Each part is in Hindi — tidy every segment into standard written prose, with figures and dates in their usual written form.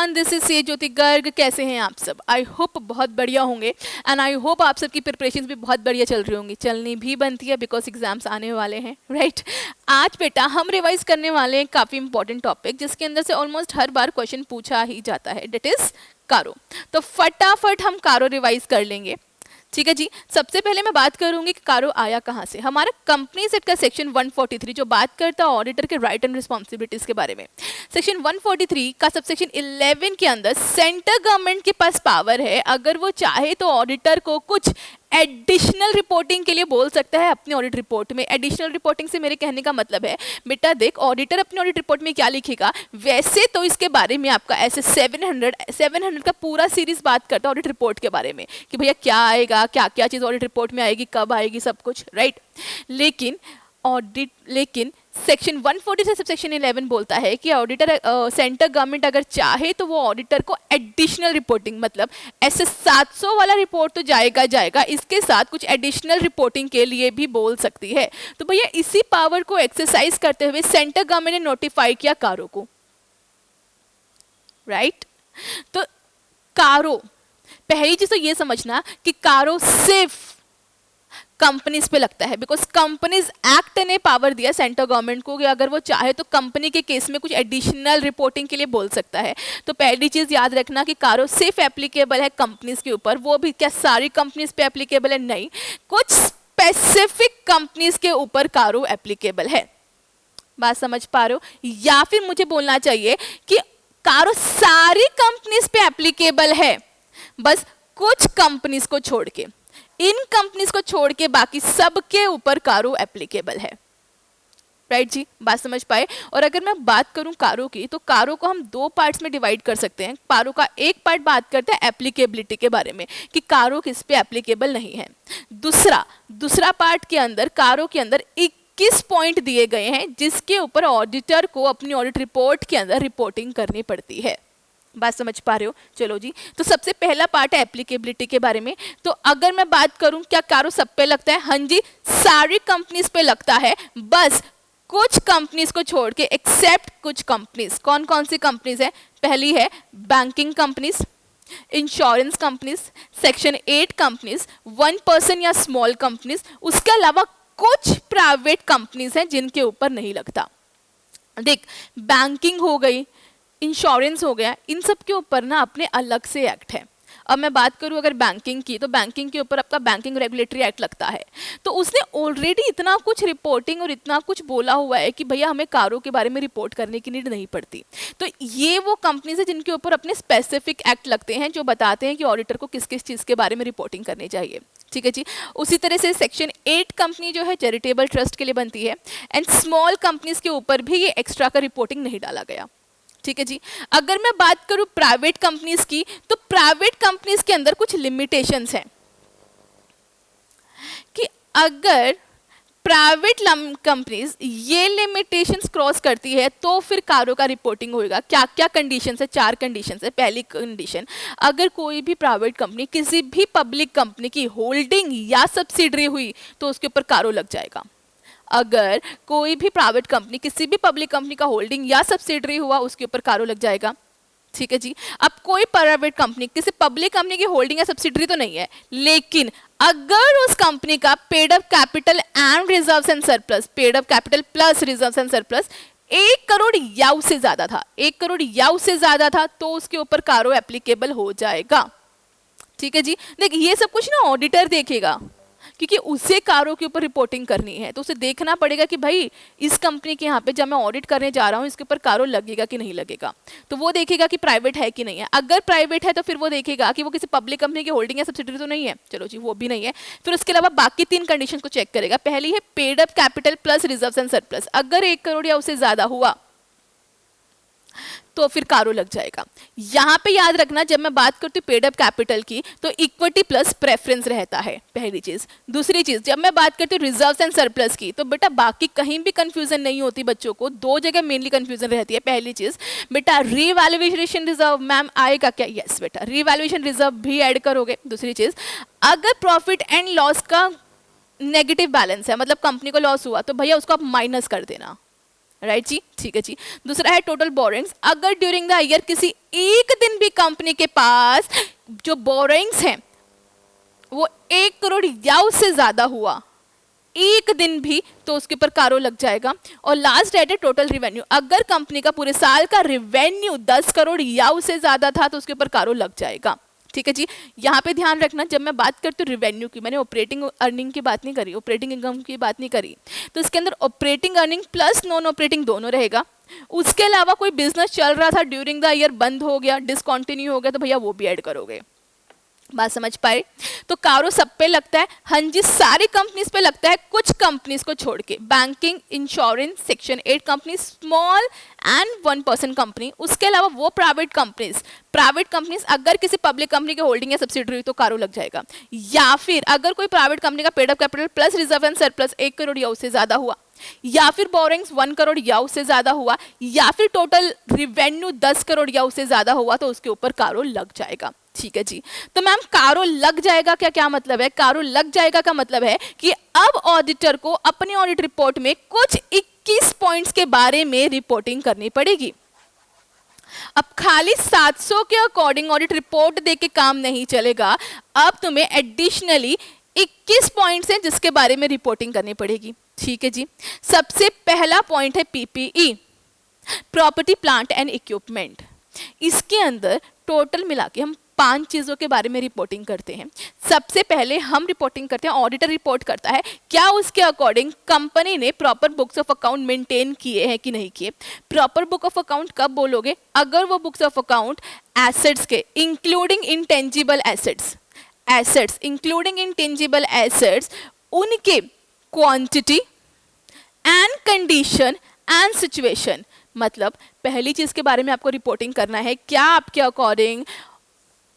एवरीवन, दिस इज सी ज्योति गर्ग। कैसे हैं आप सब? आई होप बहुत बढ़िया होंगे एंड आई होप आप सबकी प्रिपरेशंस भी बहुत बढ़िया चल रही होंगी। चलनी भी बनती है बिकॉज एग्जाम्स आने वाले हैं, राइट? आज बेटा हम रिवाइज करने वाले हैं काफ़ी इंपॉर्टेंट टॉपिक जिसके अंदर से ऑलमोस्ट हर बार क्वेश्चन पूछा ही जाता है, डेट इज कारो। तो फटाफट हम कारो रिवाइज कर लेंगे, ठीक है जी। सबसे पहले मैं बात करूंगी कि कारो आया कहां से। हमारा कंपनी एक्ट का सेक्शन 143 जो बात करता है ऑडिटर के राइट एंड रिस्पॉन्सिबिलिटीज के बारे में। सेक्शन 143 का सबसेक्शन 11 के अंदर सेंट्रल गवर्नमेंट के पास पावर है, अगर वो चाहे तो ऑडिटर को कुछ एडिशनल रिपोर्टिंग के लिए बोल सकता है अपनी ऑडिट रिपोर्ट में। एडिशनल रिपोर्टिंग से मेरे कहने का मतलब है बेटा देख, ऑडिटर अपनी ऑडिट रिपोर्ट में क्या लिखेगा, वैसे तो इसके बारे में आपका ऐसे 700 का पूरा सीरीज बात करता है ऑडिट रिपोर्ट के बारे में कि भैया क्या आएगा, क्या क्या चीज़ ऑडिट रिपोर्ट में आएगी, कब आएगी, सब कुछ, राइट? लेकिन सेक्शन 143 सबसेक्शन 11 बोलता है कि ऑडिटर सेंट्रल गवर्नमेंट अगर चाहे तो वो ऑडिटर को एडिशनल रिपोर्टिंग, मतलब ऐसे 700 वाला रिपोर्ट तो जाएगा, इसके साथ कुछ एडिशनल रिपोर्टिंग के लिए भी बोल सकती है। तो भैया इसी पावर को एक्सरसाइज करते हुए सेंट्रल गवर्नमेंट ने नोटिफाई किया कारो को, राइट? तो कारो, पहली चीज तो ये समझना कि कारो सिर्फ कंपनीज पे लगता है बिकॉज कंपनीज एक्ट ने पावर दिया सेंट्रल गवर्नमेंट को कि अगर वो चाहे तो कंपनी के केस में कुछ एडिशनल रिपोर्टिंग के लिए बोल सकता है। तो पहली चीज याद रखना कि कारो सिर्फ एप्लीकेबल है कंपनीज के ऊपर। वो भी क्या सारी कंपनीज पे एप्लीकेबल है? नहीं, कुछ स्पेसिफिक कंपनीज के ऊपर कारो एप्लीकेबल है। बात समझ पा रहे हो? या फिर मुझे बोलना चाहिए कि कारो सारी कंपनीज पे एप्लीकेबल है, बस कुछ कंपनीज को छोड़ के, इन कंपनीज को छोड़ के बाकी सबके ऊपर कारो एप्लीकेबल है, राइट जी? बात समझ पाए? और अगर मैं बात करूं कारो की, तो कारो को हम दो पार्ट्स में डिवाइड कर सकते हैं। कारो का एक पार्ट बात करते हैं एप्लीकेबिलिटी के बारे में कि कारो किस पे एप्लीकेबल नहीं है। दूसरा पार्ट के अंदर कारो के अंदर 21 पॉइंट दिए गए हैं जिसके ऊपर ऑडिटर को अपनी ऑडिट रिपोर्ट के अंदर रिपोर्टिंग करनी पड़ती है। बात समझ पा रहे हो? चलो जी, तो सबसे पहला पार्ट है एप्लीकेबिलिटी के बारे में। तो अगर मैं बात करूं क्या कारो सब पे लगता है? हाँ जी, सारी कंपनीज पे लगता है, बस कुछ कंपनीज को छोड़ के, एक्सेप्ट कुछ कंपनीज। कौन कौन सी कंपनीज है? पहली है banking companies, insurance companies, section 8 companies, 1 person या स्मॉल कंपनीज। उसके अलावा कुछ प्राइवेट कंपनीज हैं जिनके ऊपर नहीं लगता। देख, बैंकिंग हो गई, इंश्योरेंस हो गया, इन सब के ऊपर ना अपने अलग से एक्ट है। अब मैं बात करूं अगर बैंकिंग की, तो बैंकिंग के ऊपर आपका बैंकिंग रेगुलेटरी एक्ट लगता है। तो उसने ऑलरेडी इतना कुछ रिपोर्टिंग और इतना कुछ बोला हुआ है कि भैया हमें कारों के बारे में रिपोर्ट करने की नीड नहीं पड़ती। तो ये वो कंपनीज है जिनके ऊपर अपने स्पेसिफिक एक्ट लगते हैं जो बताते हैं कि ऑडिटर को किस किस चीज़ के बारे में रिपोर्टिंग करनी चाहिए, ठीक है जी। उसी तरह से सेक्शन 8 कंपनी जो है चैरिटेबल ट्रस्ट के लिए बनती है, एंड स्मॉल कंपनीज के ऊपर भी ये एक्स्ट्रा का रिपोर्टिंग नहीं डाला गया, ठीक है जी। अगर मैं बात करूं प्राइवेट कंपनीज की, तो प्राइवेट कंपनीज के अंदर कुछ लिमिटेशंस हैं कि अगर प्राइवेट कंपनीज ये लिमिटेशंस क्रॉस करती है तो फिर कारो का रिपोर्टिंग होएगा। क्या क्या कंडीशंस है? 4 कंडीशंस है। पहली कंडीशन, अगर कोई भी प्राइवेट कंपनी किसी भी पब्लिक कंपनी की होल्डिंग या सब्सिडरी हुई तो उसके ऊपर कारो लग जाएगा। अगर कोई भी प्राइवेट कंपनी किसी भी पब्लिक कंपनी का होल्डिंग या सब्सिडरी हुआ उसके ऊपर कारो लग जाएगा, ठीक है जी। अब कोई प्राइवेट कंपनी किसी पब्लिक कंपनी की होल्डिंग या सब्सिडरी तो नहीं है, लेकिन अगर उस कंपनी का paid up capital and reserves and surplus, paid up capital plus reserves and surplus 1 crore या उससे ज्यादा था, 1 करोड़ या उससे ज्यादा था, तो उसके ऊपर कारो एप्लीकेबल हो जाएगा, ठीक है जी। देखिए ये सब कुछ ना ऑडिटर देखेगा क्योंकि उसे कारों के ऊपर रिपोर्टिंग करनी है, तो उसे देखना पड़ेगा कि भाई इस कंपनी के यहाँ पे जब मैं ऑडिट करने जा रहा हूँ इसके ऊपर कारो लगेगा कि नहीं लगेगा। तो वो देखेगा कि प्राइवेट है कि नहीं है। अगर प्राइवेट है तो फिर वो देखेगा कि वो किसी पब्लिक कंपनी की होल्डिंग या सब्सिडरी तो नहीं है, चलो जी वो भी नहीं है। फिर उसके अलावा बाकी 3 कंडीशन को चेक करेगा। पहली है paid up capital plus reserves and surplus, अगर 1 करोड़ या उससे ज्यादा हुआ तो फिर कारो लग जाएगा। यहाँ पे याद रखना जब मैं बात करती हूँ पेड अप कैपिटल की तो इक्विटी प्लस प्रेफरेंस रहता है, पहली चीज। दूसरी चीज, जब मैं बात करती हूँ रिजर्व्स एंड सरप्लस की तो बेटा बाकी कहीं भी कंफ्यूजन नहीं होती बच्चों को, 2 जगह मेनली कंफ्यूजन रहती है। पहली चीज बेटा रीवैल्यूएशन रिजर्व, मैम आएगा क्या? यस बेटा रीवैल्यूएशन रिजर्व भी ऐड करोगे। दूसरी चीज, अगर प्रॉफिट एंड लॉस का नेगेटिव बैलेंस है, मतलब कंपनी को लॉस हुआ तो भैया उसको आप माइनस कर देना, राइट जी, ठीक है जी। दूसरा है टोटल बोरिंग्स, अगर ड्यूरिंग द ईयर किसी एक दिन भी कंपनी के पास जो बोरिंग्स हैं वो 1 करोड़ या उससे ज्यादा हुआ एक दिन भी, तो उसके ऊपर कारो लग जाएगा। और लास्ट है टोटल रेवेन्यू, अगर कंपनी का पूरे साल का रेवेन्यू 10 करोड़ या उससे ज्यादा था तो उसके ऊपर कारो लग जाएगा। ठीक है जी, यहाँ पे ध्यान रखना, जब मैं बात करती हूँ रेवेन्यू की, मैंने ऑपरेटिंग अर्निंग की बात नहीं करी, ऑपरेटिंग इनकम की बात नहीं करी, तो इसके अंदर operating earning plus non operating दोनों रहेगा। उसके अलावा कोई बिजनेस चल रहा था ड्यूरिंग द ईयर बंद हो गया, डिसकंटिन्यू हो गया, तो भैया वो भी ऐड करोगे। बात समझ पाए? तो कारो सब पे लगता है, हाँ जी सारी कंपनीज पे लगता है, कुछ कंपनीज को छोड़ के, banking, insurance, section 8 company, small and 1% company, उसके अलावा वो प्राइवेट कंपनीज अगर किसी पब्लिक कंपनी के होल्डिंग या सब्सिडरी तो कारो लग जाएगा। या फिर अगर कोई प्राइवेट कंपनी का paid up capital plus reserve and surplus 1 crore या उससे ज्यादा हुआ, या फिर बोरिंग्स 1 करोड़ या उससे ज्यादा हुआ, या फिर टोटल रिवेन्यू 10 करोड़ या उससे ज्यादा हुआ, तो उसके ऊपर कारो लग जाएगा। ठीक है जी, तो मैम कारो लग जाएगा क्या मतलब है? कारो लग जाएगा का मतलब है कि अब ऑडिटर को अपनी ऑडिट रिपोर्ट में कुछ 21 पॉइंट्स के बारे में रिपोर्टिंग करनी पड़ेगी। अब खाली 700 के अकॉर्डिंग ऑडिट रिपोर्ट देके काम नहीं चलेगा, अब तुम्हें एडिशनली 21 पॉइंट्स हैं जिसके बारे में रिपोर्टिंग करनी पड़ेगी। ठीक है जी, सबसे पहला पॉइंट है PPE, property plant and equipment. इसके अंदर टोटल मिला के हम 5 चीजों के बारे में रिपोर्टिंग करते हैं। सबसे पहले हम रिपोर्टिंग करते हैं, ऑडिटर रिपोर्ट करता है क्या उसके अकॉर्डिंग कंपनी ने proper books of account maintain किए हैं कि नहीं किए। प्रॉपर बुक ऑफ अकाउंट कब बोलोगे? अगर वो बुक्स ऑफ अकाउंट एसेट्स के including intangible assets including intangible assets, उनके quantity and condition and situation, मतलब पहली चीज के बारे में आपको रिपोर्टिंग करना है, क्या आपके अकॉर्डिंग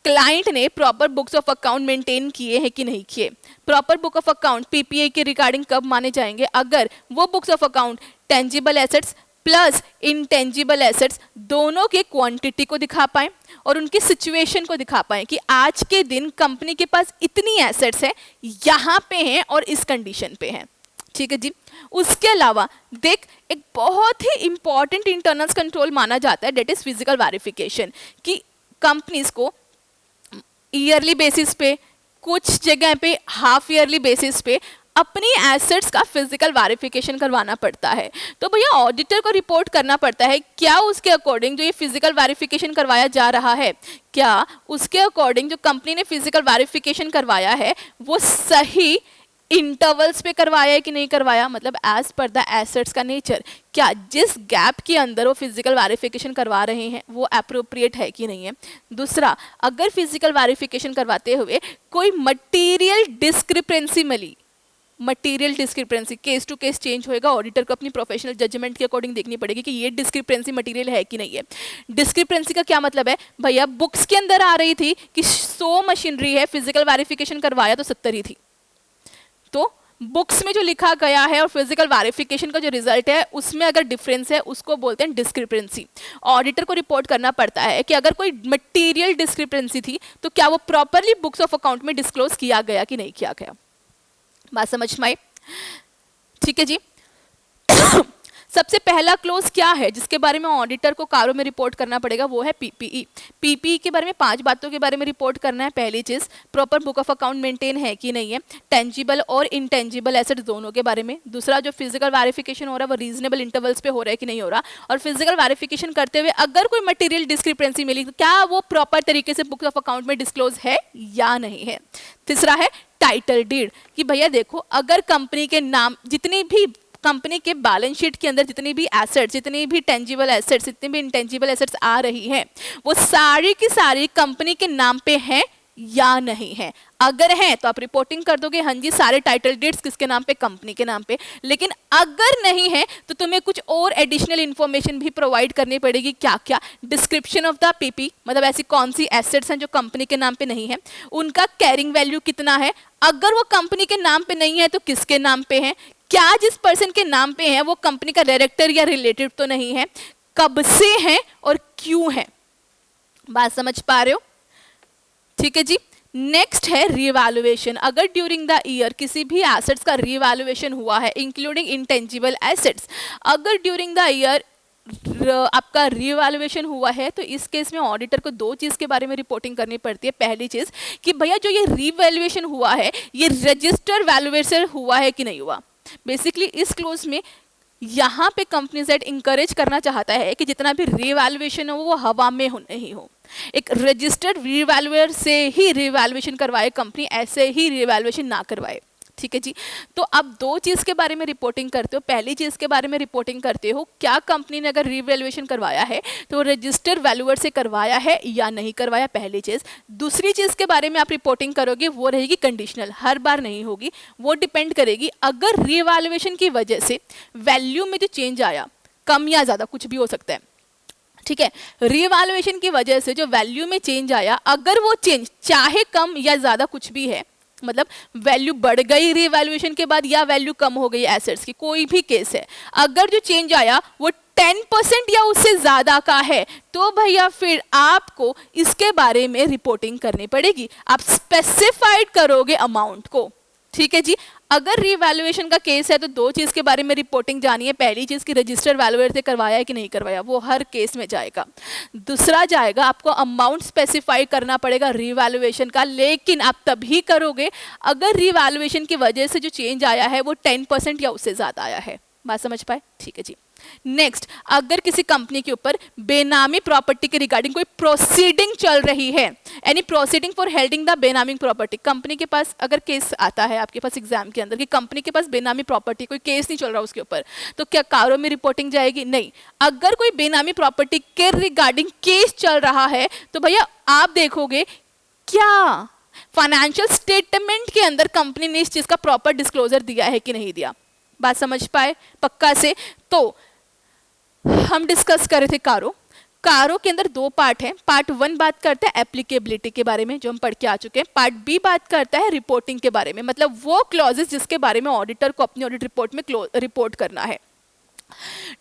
क्लाइंट ने proper books of account maintain किए हैं कि नहीं किए। Proper book of account PPA के रिगार्डिंग कब माने जाएंगे? अगर वो books of account tangible assets plus intangible assets दोनों के क्वांटिटी को दिखा पाए और उनकी सिचुएशन को दिखा पाए कि आज के दिन कंपनी के पास इतनी एसेट्स है, यहाँ पे हैं और इस कंडीशन पे हैं। ठीक है जी, उसके अलावा देख एक बहुत ही इंपॉर्टेंट इंटरनल कंट्रोल माना जाता है, डेट इज फिजिकल वेरिफिकेशन, कि कंपनीज को ईयरली बेसिस पे, कुछ जगह पे हाफ ईयरली बेसिस पे अपनी एसेट्स का फिजिकल वेरिफिकेशन करवाना पड़ता है। तो भैया ऑडिटर को रिपोर्ट करना पड़ता है क्या उसके अकॉर्डिंग जो ये फिजिकल वेरिफिकेशन करवाया जा रहा है, क्या उसके अकॉर्डिंग जो कंपनी ने फिजिकल वेरिफिकेशन करवाया है वो सही इंटरवल्स पे करवाया है कि नहीं करवाया, मतलब एज पर द एसेट्स का नेचर, क्या जिस गैप के अंदर वो फिजिकल वेरिफिकेशन करवा रहे हैं वो अप्रोप्रिएट है कि नहीं है। दूसरा, अगर फिजिकल वेरिफिकेशन करवाते हुए कोई मटेरियल डिस्क्रिपेंसी मिली, material discrepancy case to case change होएगा, ऑडिटर को अपनी प्रोफेशनल जजमेंट के अकॉर्डिंग देखनी पड़ेगी कि ये डिस्क्रिपेंसी मटेरियल है कि नहीं है। डिस्क्रिपेंसी का क्या मतलब है? भैया बुक्स के अंदर आ रही थी कि 100 मशीनरी है, फिजिकल वेरिफिकेशन करवाया तो 70 ही थी, तो बुक्स में जो लिखा गया है और फिजिकल वेरिफिकेशन का जो रिजल्ट है उसमें अगर डिफरेंस है उसको बोलते हैं डिस्क्रिपेंसी। ऑडिटर को रिपोर्ट करना पड़ता है कि अगर कोई मटेरियल डिस्क्रिपेंसी थी तो क्या वो प्रॉपरली बुक्स ऑफ अकाउंट में डिस्क्लोज किया गया कि नहीं किया गया। बात समझ में आई? ठीक है जी। सबसे पहला क्लोज क्या है जिसके बारे में ऑडिटर को कारो में रिपोर्ट करना पड़ेगा, वो है पीपीई। पीपीई के बारे में 5 बातों के बारे में रिपोर्ट करना है। पहली चीज, proper book of account maintain है कि नहीं है, टेंजिबल और इंटेंजिबल एसेट्स दोनों के बारे में। दूसरा, जो फिजिकल वेरिफिकेशन हो रहा है वो रीजनेबल इंटरवल्स पे हो रहा है कि नहीं हो रहा, और फिजिकल वेरिफिकेशन करते हुए अगर कोई मटेरियल डिस्क्रिपेंसी मिली तो क्या वो प्रॉपर तरीके से बुक ऑफ अकाउंट में डिस्क्लोज है या नहीं है। तीसरा है टाइटल डीड, कि भैया देखो अगर कंपनी के नाम जितनी भी कंपनी के बैलेंस शीट के अंदर जितनी भी एसेट्स, जितनी भी टेंजिबल एसेट्स, जितनी भी इंटेंजिबल एसेट्स आ रही हैं वो सारी की सारी कंपनी के नाम पे हैं या नहीं है। अगर हैं तो आप रिपोर्टिंग कर दोगे हाँ जी सारे टाइटल डीड्स किसके नाम पे, कंपनी के नाम पे। लेकिन अगर नहीं है तो तुम्हें कुछ और एडिशनल इंफॉर्मेशन भी प्रोवाइड करनी पड़ेगी। क्या क्या? डिस्क्रिप्शन ऑफ द पीपी, मतलब ऐसी कौन सी एसेट्स हैं जो कंपनी के नाम पे नहीं है, उनका कैरिंग वैल्यू कितना है, अगर वो कंपनी के नाम पे नहीं है तो किसके नाम पे है, क्या जिस पर्सन के नाम पे है वो कंपनी का डायरेक्टर या रिलेटिव तो नहीं है, कब से है और क्यों है। बात समझ पा रहे हो? ठीक है जी। नेक्स्ट है रीवैल्यूएशन। अगर ड्यूरिंग द ईयर किसी भी एसेट्स का रीवैल्यूएशन हुआ है इंक्लूडिंग इंटेंजिबल एसेट्स, अगर ड्यूरिंग द ईयर आपका रीवैल्यूएशन हुआ है तो इस केस में ऑडिटर को दो चीज़ के बारे में रिपोर्टिंग करनी पड़ती है। पहली चीज़ कि भैया जो ये रीवैल्यूएशन हुआ है ये रजिस्टर वैल्यूएशन हुआ है कि नहीं हुआ। बेसिकली इस क्लोज में यहाँ पे कंपनी जेड इंकरेज करना चाहता है कि जितना भी रीवैल्यूएशन हो वो हवा में हो नहीं हो, एक रजिस्टर्ड रीवैल्यूअर से ही रीवैल्यूएशन करवाए कंपनी, ऐसे ही रीवैल्यूएशन ना करवाए। ठीक है जी। तो अब दो चीज़ के बारे में रिपोर्टिंग करते हो। पहली चीज़ के बारे में रिपोर्टिंग करते हो क्या कंपनी ने अगर रीवैल्यूएशन करवाया है तो रजिस्टर्ड वैल्यूअर से करवाया है या नहीं करवाया, पहली चीज़। दूसरी चीज़ के बारे में आप रिपोर्टिंग करोगे वो रहेगी कंडीशनल, हर बार नहीं होगी, वो डिपेंड करेगी अगर रीवैल्यूएशन की वजह से वैल्यू में जो चेंज आया, कम या ज़्यादा कुछ भी हो सकता है, ठीक है, रीवैल्यूएशन की वजह से जो वैल्यू में चेंज आया अगर वो चेंज चाहे कम या ज़्यादा कुछ भी है, मतलब वैल्यू बढ़ गई रीवैल्यूएशन के बाद या वैल्यू कम हो गई एसेट्स की, कोई भी केस है, अगर जो चेंज आया वो 10% या उससे ज़्यादा का है तो भैया फिर आपको इसके बारे में रिपोर्टिंग करनी पड़ेगी। आप स्पेसिफाइड करोगे अमाउंट को। ठीक है जी। अगर रीवैल्यूएशन का केस है तो दो चीज़ के बारे में रिपोर्टिंग जानी है। पहली चीज़ की रजिस्टर वैल्यूअर से करवाया है कि नहीं करवाया, वो हर केस में जाएगा। दूसरा जाएगा आपको अमाउंट स्पेसिफाई करना पड़ेगा रीवैल्यूएशन का, लेकिन आप तभी करोगे अगर रीवैल्यूएशन की वजह से जो चेंज आया है वो 10% या उससे ज़्यादा आया है। बात समझ पाए? ठीक है जी। नेक्स्ट, अगर किसी कंपनी के ऊपर बेनामी प्रॉपर्टी के रिगार्डिंग कोई प्रोसीडिंग चल रही है, एनी प्रोसीडिंग फॉर हेल्डिंग द बेनामी प्रॉपर्टी, कंपनी के पास अगर केस आता है आपके पास एग्जाम के अंदर कि कंपनी के पास बेनामी प्रॉपर्टी, कोई केस नहीं चल रहा उसके ऊपर, तो क्या कारों में रिपोर्टिंग जाएगी? नहीं। अगर कोई बेनामी प्रॉपर्टी के रिगार्डिंग केस चल रहा है तो भैया आप देखोगे क्या फाइनेंशियल स्टेटमेंट के अंदर कंपनी ने इस चीज का प्रॉपर डिस्क्लोजर दिया है कि नहीं दिया। बात समझ पाए पक्का से? तो हम डिस्कस कर रहे थे कारों के अंदर दो पार्ट हैं। पार्ट 1 बात करता है एप्लीकेबिलिटी के बारे में जो हम पढ़ के आ चुके हैं। पार्ट बी बात करता है रिपोर्टिंग के बारे में, मतलब वो क्लॉजेस जिसके बारे में ऑडिटर को अपनी ऑडिट रिपोर्ट में रिपोर्ट करना है।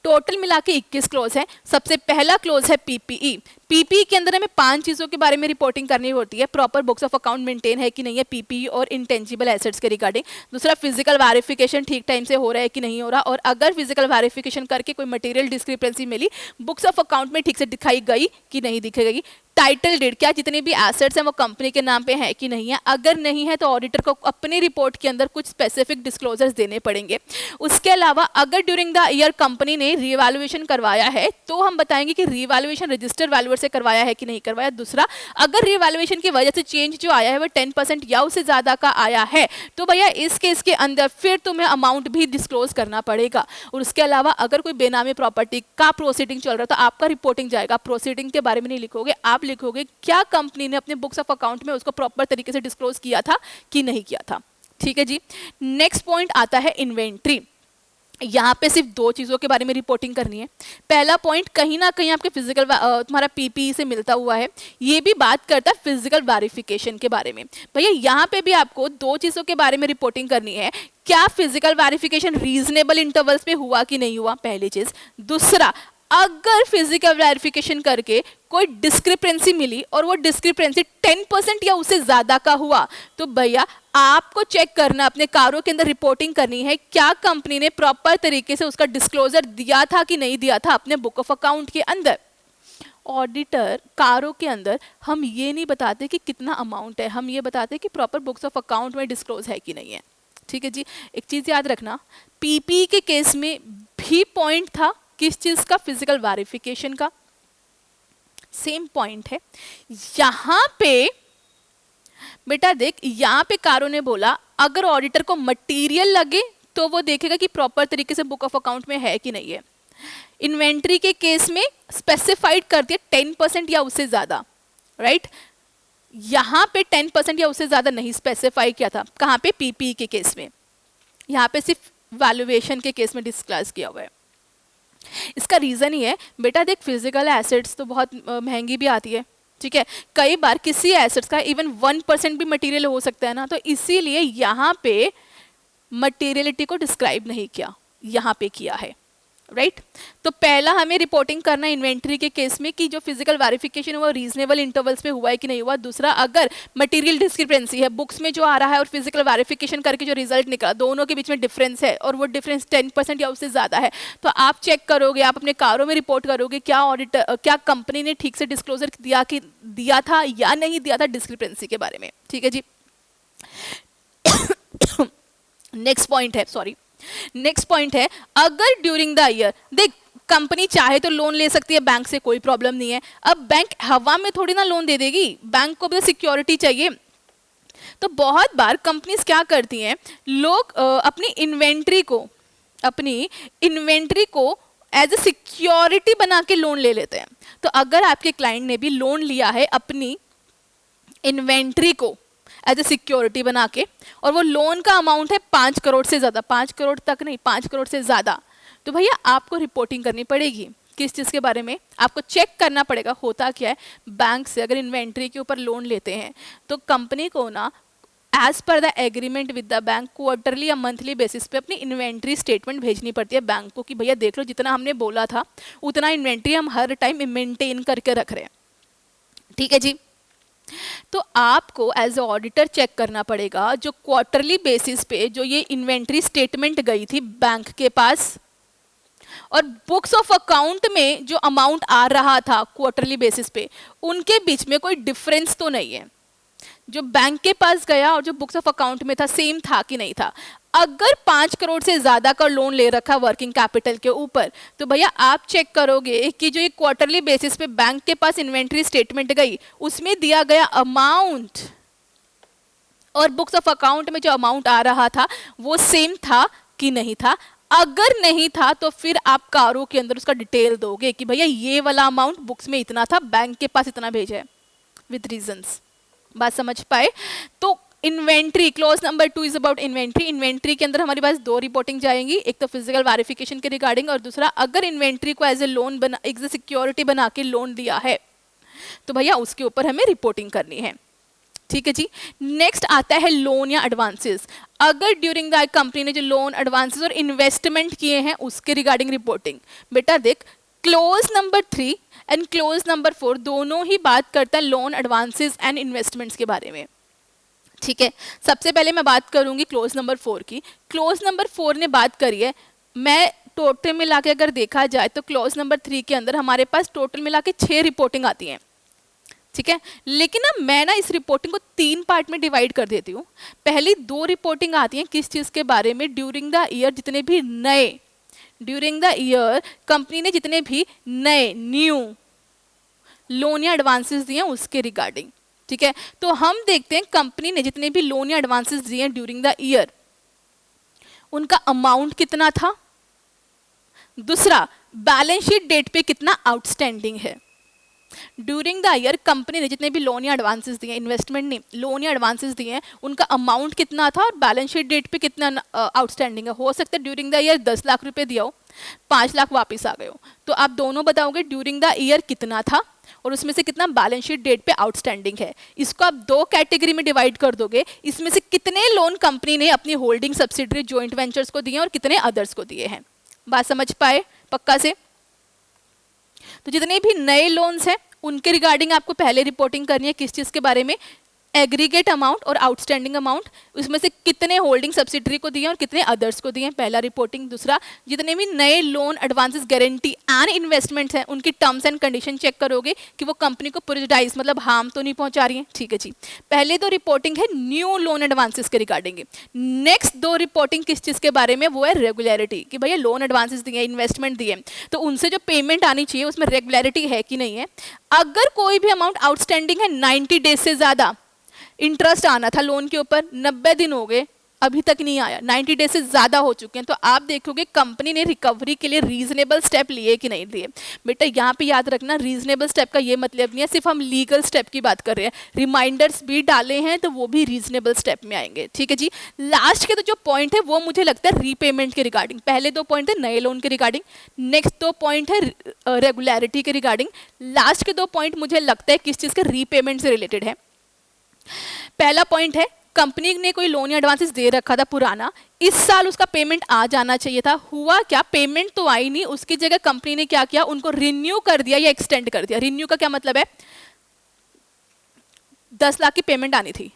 टोटल मिला के 21 क्लोज है। सबसे पहला क्लोज है पीपीई। पीपीई के अंदर हमें 5 चीज़ों के बारे में रिपोर्टिंग करनी होती है। Proper books of account maintain है कि नहीं है पीपीई और इंटेंजिबल एसेट्स के रिगार्डिंग। दूसरा, फिजिकल वेरिफिकेशन ठीक टाइम से हो रहा है कि नहीं हो रहा, और अगर फिजिकल वेरिफिकेशन करके कोई मटेरियल डिस्क्रिपेंसी मिली, बुक्स ऑफ अकाउंट में ठीक से दिखाई गई कि नहीं दिखेगी। टाइटल डीड, क्या जितने भी एसेट्स हैं वो कंपनी के नाम पे है कि नहीं है, अगर नहीं है तो ऑडिटर को अपनी रिपोर्ट के अंदर कुछ स्पेसिफिक डिस्क्लोजर्स देने पड़ेंगे। उसके अलावा अगर ड्यूरिंग द ईयर कंपनी ने रीवैल्यूएशन करवाया है तो हम बताएंगे कि रीवैल्यूएशन रजिस्टर वैल्यूअर से करवाया है कि नहीं करवाया। दूसरा, अगर रीवैल्यूएशन की वजह से चेंज जो आया है वो 10% या उससे ज़्यादा का आया है तो भैया इस केस के अंदर फिर तुम्हें अमाउंट भी डिस्क्लोज करना पड़ेगा। और उसके अलावा अगर कोई बेनामी प्रॉपर्टी का प्रोसीडिंग चल रहा है तो आपका रिपोर्टिंग जाएगा। प्रोसीडिंग के बारे में नहीं लिखोगे, आप लिखोगे क्या कंपनी ने अपने बुक्स ऑफ अकाउंट में उसको प्रॉपर तरीके से डिस्क्लोज किया था कि नहीं किया था। ठीक है जी। नेक्स्ट पॉइंट आता है इन्वेंट्री। यहाँ पे सिर्फ दो चीज़ों के बारे में रिपोर्टिंग करनी है। पहला पॉइंट कहीं ना कहीं आपके फिजिकल तुम्हारा पीपीई से मिलता हुआ है, ये भी बात करता है फिजिकल वेरिफिकेशन के बारे में। भैया यहाँ पे भी आपको दो चीज़ों के बारे में रिपोर्टिंग करनी है। क्या फिजिकल वेरिफिकेशन रीजनेबल इंटरवल्स पे हुआ कि नहीं हुआ, पहली चीज़। दूसरा, अगर फिजिकल वेरिफिकेशन करके कोई डिस्क्रिपेंसी मिली और वो डिस्क्रिपेंसी 10% या उससे ज़्यादा का हुआ तो भैया आपको चेक करना, अपने कारों के अंदर रिपोर्टिंग करनी है क्या कंपनी ने प्रॉपर तरीके से उसका डिस्क्लोजर दिया था कि नहीं दिया था अपने बुक ऑफ अकाउंट के अंदर। ऑडिटर कारों के अंदर हम ये नहीं बताते कि कितना अमाउंट है, हम ये बताते कि प्रॉपर बुक्स ऑफ अकाउंट में डिस्क्लोज है कि नहीं है। ठीक है जी। एक चीज़ याद रखना, पीपी के केस में भी पॉइंट था किस चीज़ का, फिजिकल वेरिफिकेशन का। सेम पॉइंट है यहां पे बेटा। देख यहां पे कारों ने बोला अगर ऑडिटर को मटेरियल लगे तो वो देखेगा कि प्रॉपर तरीके से बुक ऑफ अकाउंट में है कि नहीं है। इन्वेंट्री के केस में स्पेसिफाइड कर दिया 10% या उससे ज्यादा, राइट। यहां पे 10% या उससे ज्यादा नहीं स्पेसिफाई किया था। कहां पे, पीपी के केस में। यहां पे सिर्फ वैल्यूएशन के केस में डिस्क्लोज किया हुआ है। इसका रीज़न ही है बेटा, देख फिजिकल एसेट्स तो बहुत महंगी भी आती है। ठीक है, कई बार किसी एसेट्स का इवन 1% भी मटेरियल हो सकता है ना, तो इसीलिए यहाँ पे मटेरियलिटी को डिस्क्राइब नहीं किया, यहाँ पे किया है। राइट तो पहला हमें रिपोर्टिंग करना इन्वेंट्री के केस में कि जो फिजिकल वेरिफिकेशन हुआ रीजनेबल इंटरवल्स पे हुआ है कि नहीं हुआ। दूसरा, अगर मटेरियल डिस्क्रिपेंसी है, बुक्स में जो आ रहा है और फिजिकल वेरिफिकेशन करके जो रिजल्ट निकला, दोनों के बीच में डिफरेंस है और वो डिफरेंस 10% या उससे ज़्यादा है, तो आप चेक करोगे, आप अपने कारों में रिपोर्ट करोगे क्या ऑडिटर, क्या कंपनी ने ठीक से डिस्क्लोजर दिया था या नहीं दिया था डिस्क्रिपेंसी के बारे में। ठीक है जी। नेक्स्ट पॉइंट है, सॉरी, नेक्स्ट पॉइंट है, अगर ड्यूरिंग द ईयर, देख कंपनी चाहे तो लोन ले सकती है बैंक से, कोई प्रॉब्लम नहीं है। अब बैंक हवा में थोड़ी ना लोन दे देगी, बैंक को भी सिक्योरिटी चाहिए। तो बहुत बार कंपनीज क्या करती हैं, लोग अपनी इन्वेंट्री को एज ए सिक्योरिटी बना के लोन ले लेते हैं। तो अगर आपके क्लाइंट ने भी लोन लिया है अपनी इन्वेंट्री को एज ए सिक्योरिटी बना के, और वो लोन का अमाउंट है 5 करोड़ से ज़्यादा, 5 करोड़ तक नहीं, 5 करोड़ से ज़्यादा, तो भैया आपको रिपोर्टिंग करनी पड़ेगी। किस चीज़ के बारे में? आपको चेक करना पड़ेगा होता क्या है। बैंक से अगर इन्वेंट्री के ऊपर लोन लेते हैं तो कंपनी को ना as per the agreement with the bank quarterly या मंथली बेसिस पे अपनी इन्वेंट्री स्टेटमेंट भेजनी पड़ती है बैंक को कि भैया देख लो, जितना हमने बोला था उतना इन्वेंट्री हम हर टाइम मेंटेन करके रख रहे हैं। ठीक है जी। तो आपको एज ए ऑडिटर चेक करना पड़ेगा जो क्वार्टरली बेसिस पे जो ये इन्वेंट्री स्टेटमेंट गई थी बैंक के पास और बुक्स ऑफ अकाउंट में जो अमाउंट आ रहा था क्वार्टरली बेसिस पे, उनके बीच में कोई डिफरेंस तो नहीं है। जो बैंक के पास गया और जो बुक्स ऑफ अकाउंट में था सेम था कि नहीं था। अगर 5 करोड़ से ज्यादा का लोन ले रखा वर्किंग कैपिटल के ऊपर, तो भैया आप चेक करोगे कि जो ये क्वार्टरली बेसिस पे बैंक के पास इन्वेंट्री स्टेटमेंट गई उसमें दिया गया अमाउंट और बुक्स ऑफ अकाउंट में जो अमाउंट आ रहा था वो सेम था कि नहीं था। अगर नहीं था तो फिर आप कारों के अंदर उसका डिटेल दोगे कि भैया ये वाला अमाउंट बुक्स में इतना था, बैंक के पास इतना भेजा है, विद रीजंस। बात समझ पाए? तो inventory clause number 2 is about inventory. Inventory के अंदर हमारे पास 2 रिपोर्टिंग जाएंगी, एक तो फिजिकल वेरिफिकेशन के रिगार्डिंग और दूसरा अगर इन्वेंट्री को एज ए लोन बना, एज ए सिक्योरिटी बना के लोन दिया है तो भैया उसके ऊपर हमें रिपोर्टिंग करनी है। ठीक है जी। नेक्स्ट आता है लोन या एडवांसेस। अगर ड्यूरिंग द कंपनी ने जो लोन, एडवांसेस और इन्वेस्टमेंट किए हैं उसके रिगार्डिंग रिपोर्टिंग। बेटा देख, close number 3 and close number 4 दोनों ही बात करता है लोन, एडवांसेस एंड इन्वेस्टमेंट्स के बारे में। ठीक है, सबसे पहले मैं बात करूंगी क्लोज नंबर 4 की। क्लोज नंबर 4 ने बात करी है, मैं टोटल मिला के अगर देखा जाए तो क्लोज नंबर 3 के अंदर हमारे पास टोटल मिला के 6 रिपोर्टिंग आती हैं। ठीक है, लेकिन ना मैं ना इस रिपोर्टिंग को 3 पार्ट में डिवाइड कर देती हूँ। पहली 2 रिपोर्टिंग आती हैं किस चीज़ के बारे में, ड्यूरिंग द ईयर जितने भी नए, ड्यूरिंग द ईयर कंपनी ने जितने भी नए न्यू लोन या एडवांसेस दिए हैं उसके रिगार्डिंग। ठीक है, तो हम देखते हैं कंपनी ने जितने भी लोन या एडवांसेस दिए हैं ड्यूरिंग द ईयर उनका अमाउंट कितना था, दूसरा बैलेंस शीट डेट पे कितना आउटस्टैंडिंग है। ड्यूरिंग द ईयर कंपनी ने जितने भी लोन या एडवांसेस दिए, इन्वेस्टमेंट नहीं, लोन या एडवांसेस दिए हैं, उनका अमाउंट कितना था और बैलेंस शीट डेट पे कितना आउटस्टैंडिंग है। हो सकता है ड्यूरिंग द ईयर 10 लाख रुपए दिया हो, 5 लाख वापस आ गए हो, तो आप दोनों बताओगे ड्यूरिंग द ईयर कितना था और उसमें से कितना बैलेंस शीट डेट पे आउटस्टैंडिंग है। इसको आप 2 कैटेगरी में डिवाइड कर दोगे, इसमें से कितने लोन कंपनी ने अपनी होल्डिंग सब्सिडरी जॉइंट वेंचर्स को दिए और कितने अदर्स को दिए हैं। बात समझ पाए पक्का से? तो जितने भी नए लोन्स हैं उनके रिगार्डिंग आपको पहले रिपोर्टिंग करनी है किस चीज़ के बारे में, एग्रीगेट अमाउंट और आउटस्टैंडिंग अमाउंट, उसमें से कितने होल्डिंग सब्सिडरी को दिए और कितने अदर्स को दिए, पहला रिपोर्टिंग। दूसरा, जितने भी नए loan, advances, guarantee and investments हैं उनकी टर्म्स एंड कंडीशन चेक करोगे कि वो कंपनी को प्रेजुडाइज मतलब हार्म तो नहीं पहुंचा रही है। ठीक है जी, पहले तो रिपोर्टिंग है न्यू लोन एडवांसेस के रिगार्डिंग। नेक्स्ट 2 रिपोर्टिंग किस चीज़ के बारे में, वो है रेगुलरिटी, कि भैया लोन एडवांसेस दिए, इन्वेस्टमेंट दिए तो उनसे जो पेमेंट आनी चाहिए उसमें रेगुलरिटी है कि नहीं है। अगर कोई भी अमाउंट आउटस्टैंडिंग है 90 डेज से ज़्यादा, इंटरेस्ट आना था लोन के ऊपर, 90 दिन हो गए अभी तक नहीं आया, 90 डेज से ज़्यादा हो चुके हैं, तो आप देखोगे कंपनी ने रिकवरी के लिए रीजनेबल स्टेप लिए कि नहीं लिए। बेटा यहाँ पे याद रखना, रीजनेबल स्टेप का ये मतलब नहीं है सिर्फ हम लीगल स्टेप की बात कर रहे हैं, रिमाइंडर्स भी डाले हैं तो वो भी रीजनेबल स्टेप में आएंगे। ठीक है जी। लास्ट के तो जो पॉइंट है वो मुझे लगता है रीपेमेंट के रिगार्डिंग। पहले 2 पॉइंट है नए लोन के रिगार्डिंग, नेक्स्ट 2 पॉइंट है रेगुलरिटी के रिगार्डिंग, लास्ट के 2 पॉइंट मुझे लगता है किस चीज़ के रीपेमेंट से रिलेटेड है। पहला पॉइंट है कंपनी ने कोई लोन या एडवांसेस दे रखा था पुराना, इस साल उसका पेमेंट आ जाना चाहिए था, हुआ क्या, पेमेंट तो आई नहीं, उसकी जगह कंपनी ने क्या किया, उनको रिन्यू कर दिया या एक्सटेंड कर दिया। रिन्यू का क्या मतलब है, 10 लाख की पेमेंट आनी थी,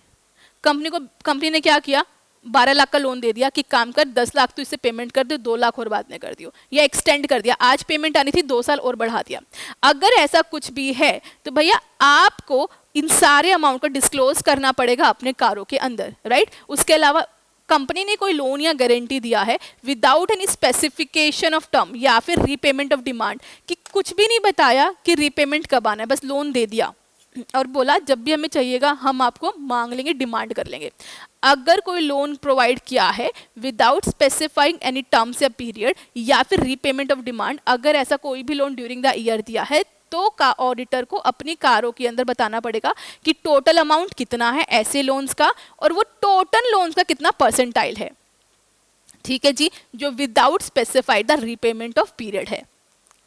कंपनी ने क्या किया, 12 लाख का लोन दे दिया कि काम कर 10 लाख तो इससे पेमेंट कर दो, 2 लाख और बाद में कर दियो, या एक्सटेंड कर दिया, आज पेमेंट आनी थी 2 साल और बढ़ा दिया। अगर ऐसा कुछ भी है तो भैया आपको इन सारे अमाउंट को डिस्क्लोज करना पड़ेगा अपने कारों के अंदर, राइट। उसके अलावा कंपनी ने कोई लोन या गारंटी दिया है without any specification of term या फिर रीपेमेंट ऑफ डिमांड, कि कुछ भी नहीं बताया कि रीपेमेंट कब आना है, बस लोन दे दिया और बोला जब भी हमें चाहिएगा हम आपको मांग लेंगे, डिमांड कर लेंगे। अगर कोई लोन प्रोवाइड किया है विदाउट स्पेसिफाइंग एनी टर्म्स या पीरियड या फिर रीपेमेंट ऑफ डिमांड, अगर ऐसा कोई भी लोन ड्यूरिंग द ईयर दिया है तो का ऑडिटर को अपनी कारों के अंदर बताना पड़ेगा कि टोटल अमाउंट कितना है ऐसे लोन्स का और वो टोटल लोन्स का कितना परसेंटाइल है, ठीक है जी, जो without specified the repayment of period है।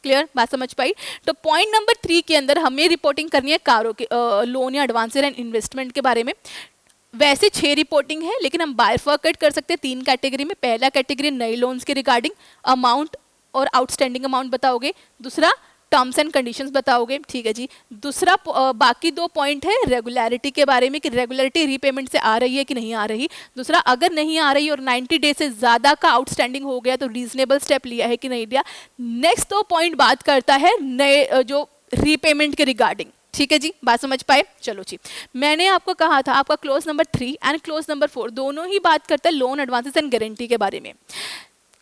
क्लियर, बात समझ पाई। तो पॉइंट नंबर 3 के अंदर हमें रिपोर्टिंग करनी है कारों के लोन या एडवांस एंड इन्वेस्टमेंट के बारे में। वैसे 6 रिपोर्टिंग है लेकिन हम बाइफरकेट कर सकते हैं 3 कैटेगरी में। पहला कैटेगरी नई लोन्स के रिगार्डिंग अमाउंट और आउटस्टैंडिंग अमाउंट बताओगे, दूसरा टर्म्स एंड कंडीशंस बताओगे, ठीक है जी। दूसरा बाकी 2 पॉइंट है रेगुलरिटी के बारे में कि रेगुलरिटी रीपेमेंट से आ रही है कि नहीं आ रही। दूसरा अगर नहीं आ रही और 90 डेज से ज़्यादा का आउटस्टैंडिंग हो गया तो रीजनेबल स्टेप लिया है कि नहीं लिया। नेक्स्ट 2 पॉइंट बात करता है नए जो रीपेमेंट के रिगार्डिंग, ठीक है जी, बात समझ पाए। चलो जी, मैंने आपको कहा था आपका close number 3 and close number 4 दोनों ही बात करता है लोन एडवांसेस एंड गारंटी के बारे में।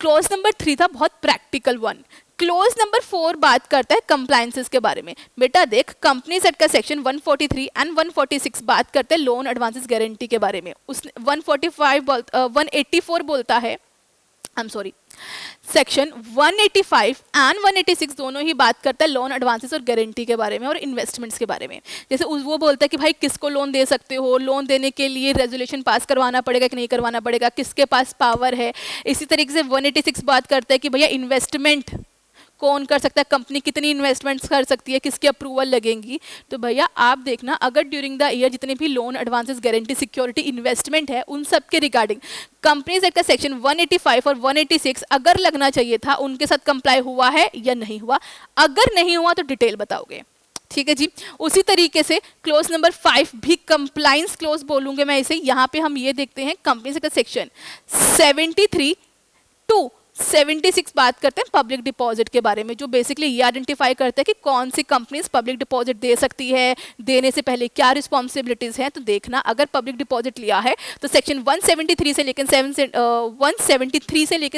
क्लोज नंबर 3 था बहुत प्रैक्टिकल वन। क्लोज नंबर 4 बात करता है कंप्लायंसेस के बारे में। बेटा देख, कंपनीज एक्ट का सेक्शन 143 एंड 146 बात करते हैं लोन एडवांसेस गारंटी के बारे में। उस 184 बोलता है, I am sorry, section 185 and 186 दोनों ही बात करता है लोन एडवांसेस और गारंटी के बारे में और इन्वेस्टमेंट्स के बारे में। जैसे वो बोलता है कि भाई किसको लोन दे सकते हो, लोन देने के लिए रेजोल्यूशन पास करवाना पड़ेगा कि नहीं करवाना पड़ेगा, किसके पास पावर है। इसी तरीके से 186 बात करता है कि भैया इन्वेस्टमेंट कौन कर सकता है, कंपनी कितनी इन्वेस्टमेंट्स कर सकती है, किसकी अप्रूवल लगेंगी। तो भैया आप देखना अगर ड्यूरिंग द ईयर जितने भी loan advances guarantee security investment है उन सब के रिगार्डिंग कंपनीज एक्ट का सेक्शन 185 और 186 अगर लगना चाहिए था उनके साथ कंप्लाई हुआ है या नहीं हुआ। अगर नहीं हुआ तो डिटेल बताओगे, ठीक है जी। उसी तरीके से क्लोज नंबर 5 भी कंप्लाइंस क्लोज बोलूंगे मैं इसे। यहाँ पे हम ये देखते हैं कंपनीज एक्ट का सेक्शन 73 टू 76 बात करते हैं पब्लिक डिपॉजिट के बारे में, जो बेसिकली ये आइडेंटिफाई करता है कि कौन सी कंपनीज पब्लिक डिपॉजिट दे सकती है, देने से पहले क्या रिस्पॉन्सिबिलिटीज हैं। तो देखना अगर पब्लिक डिपॉजिट लिया है तो सेक्शन 173 से लेकर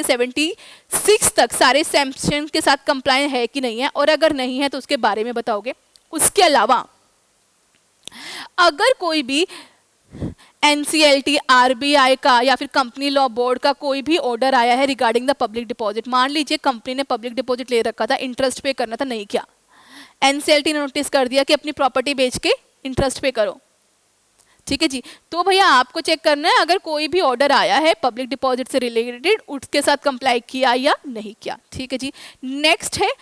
76 तक सारे सैंक्शन के साथ कंप्लायंट है कि नहीं है, और अगर नहीं है तो उसके बारे में बताओगे। उसके अलावा अगर कोई भी NCLT, RBI का या फिर कंपनी लॉ बोर्ड का कोई भी ऑर्डर आया है रिगार्डिंग द पब्लिक डिपॉजिट, मान लीजिए कंपनी ने पब्लिक डिपॉजिट ले रखा था, इंटरेस्ट पे करना था, नहीं किया, NCLT ने नोटिस कर दिया कि अपनी प्रॉपर्टी बेच के इंटरेस्ट पे करो, ठीक है जी। तो भैया आपको चेक करना है अगर कोई भी ऑर्डर आया है पब्लिक डिपॉजिट से रिलेटेड उसके साथ कंप्लाई किया या नहीं किया, ठीक है जी। नेक्स्ट है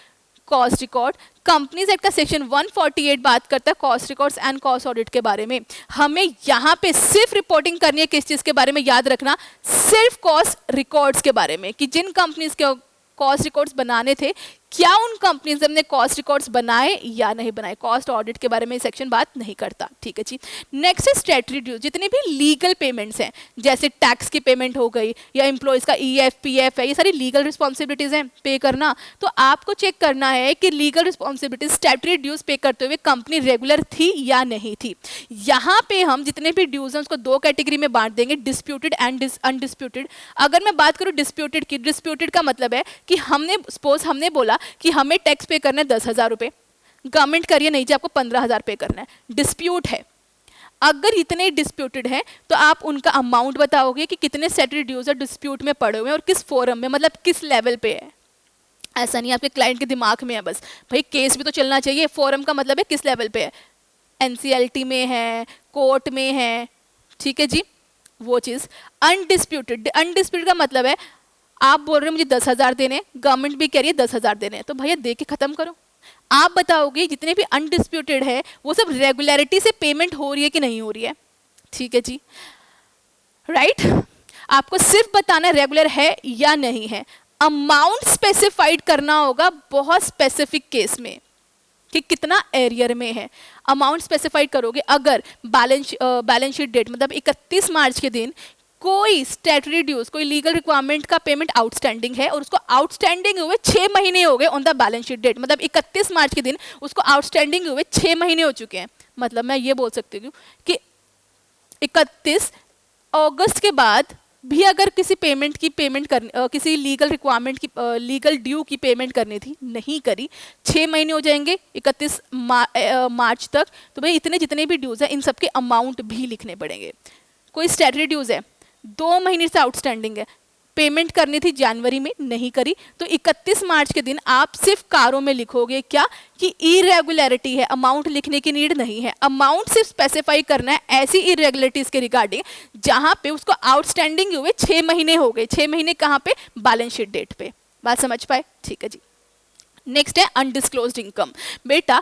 कॉस्ट रिकॉर्ड। कंपनीज एक्ट का सेक्शन 148 बात करता है cost records and cost audit के बारे में। हमें यहाँ पे सिर्फ रिपोर्टिंग करनी है किस चीज के बारे में, याद रखना, सिर्फ कॉस्ट रिकॉर्ड्स के बारे में, कि जिन कंपनीज के कॉस्ट रिकॉर्ड्स बनाने थे क्या उन कंपनीज ने कॉस्ट रिकॉर्ड्स बनाए या नहीं बनाए। कॉस्ट ऑडिट के बारे में सेक्शन बात नहीं करता, ठीक है जी। नेक्स्ट है स्टैट्यूटरी ड्यूज, जितने भी लीगल पेमेंट्स हैं जैसे टैक्स की पेमेंट हो गई या एम्प्लॉयज का EF PF है, ये सारी लीगल रिस्पॉन्सिबिलिटीज हैं पे करना। तो आपको चेक करना है कि लीगल रिस्पॉन्सिबिलिटीज स्टैट्यूटरी ड्यूज पे करते हुए कंपनी रेगुलर थी या नहीं थी। यहाँ पे हम जितने भी ड्यूज हैं उसको 2 कैटेगरी में बांट देंगे, डिस्प्यूटेड एंड अनडिस्प्यूटेड। अगर मैं बात करूँ डिस्प्यूटेड की, डिस्प्यूटेड का मतलब है कि हमने बोला कि हमें टैक्स पे करना है 10,000 रुपए, गवर्नमेंट करिए नहीं जी आपको 15,000 पे करना है, डिस्प्यूट है। अगर इतने डिस्प्यूटेड हैं तो आप उनका अमाउंट बताओगे कि कितने स्टैट्यूटरी ड्यूज डिस्प्यूट में पड़े हुए हैं और किस फोरम में, मतलब किस लेवल पे है। ऐसा नहीं आपके क्लाइंट के दिमाग में है बस, भाई केस भी तो चलना चाहिए, फोरम का मतलब है किस लेवल पे है, NCLT में है, कोर्ट में है, ठीक है जी, वो चीज। अनडिस्प्यूटेड, अनडिस्प्यूटेड का मतलब है आप बोल रहे हो मुझे 10,000 देने, गवर्नमेंट भी कह रही है 10,000 देने, तो भैया दे के खत्म करो। आप बताओगे जितने भी अनडिस्प्यूटेड है वो सब रेगुलरिटी से पेमेंट हो रही है कि नहीं हो रही है, ठीक है जी। राइट आपको सिर्फ बताना रेगुलर है या नहीं है। अमाउंट स्पेसिफाइड करना होगा बहुत स्पेसिफिक केस में कि कितना एरियर में है। अमाउंट स्पेसिफाइड करोगे अगर बैलेंस शीट डेट मतलब 31 मार्च के दिन कोई स्टैट्यूटरी ड्यूज कोई लीगल रिक्वायरमेंट का पेमेंट आउटस्टैंडिंग है और उसको आउटस्टैंडिंग हुए 6 महीने हो गए on the balance sheet date, मतलब 31 मार्च के दिन उसको आउटस्टैंडिंग हुए 6 महीने हो चुके हैं, मतलब मैं ये बोल सकती हूँ कि 31 अगस्त के बाद भी अगर किसी पेमेंट की पेमेंट करनी किसी लीगल रिक्वायरमेंट की लीगल ड्यू की पेमेंट करनी थी, नहीं करी, 6 महीने हो जाएंगे 31 मार्च तक, तो भाई इतने जितने भी ड्यूज हैं इन सबके अमाउंट भी लिखने पड़ेंगे। कोई स्टैट्यूटरी ड्यूज है 2 महीने से आउटस्टैंडिंग है, पेमेंट करनी थी जनवरी में नहीं करी, तो 31 मार्च के दिन आप सिर्फ कारों में लिखोगे क्या कि इरेगुलरिटी है, अमाउंट लिखने की नीड नहीं है। अमाउंट सिर्फ स्पेसिफाई करना है ऐसी इरेगुलरिटीज के रिगार्डिंग जहां पे उसको आउटस्टैंडिंग हुए 6 महीने हो गए। 6 महीने कहां पे? बैलेंस शीट डेट पे। बात समझ पाए? ठीक है जी। नेक्स्ट है अनडिस्क्लोज्ड इनकम। बेटा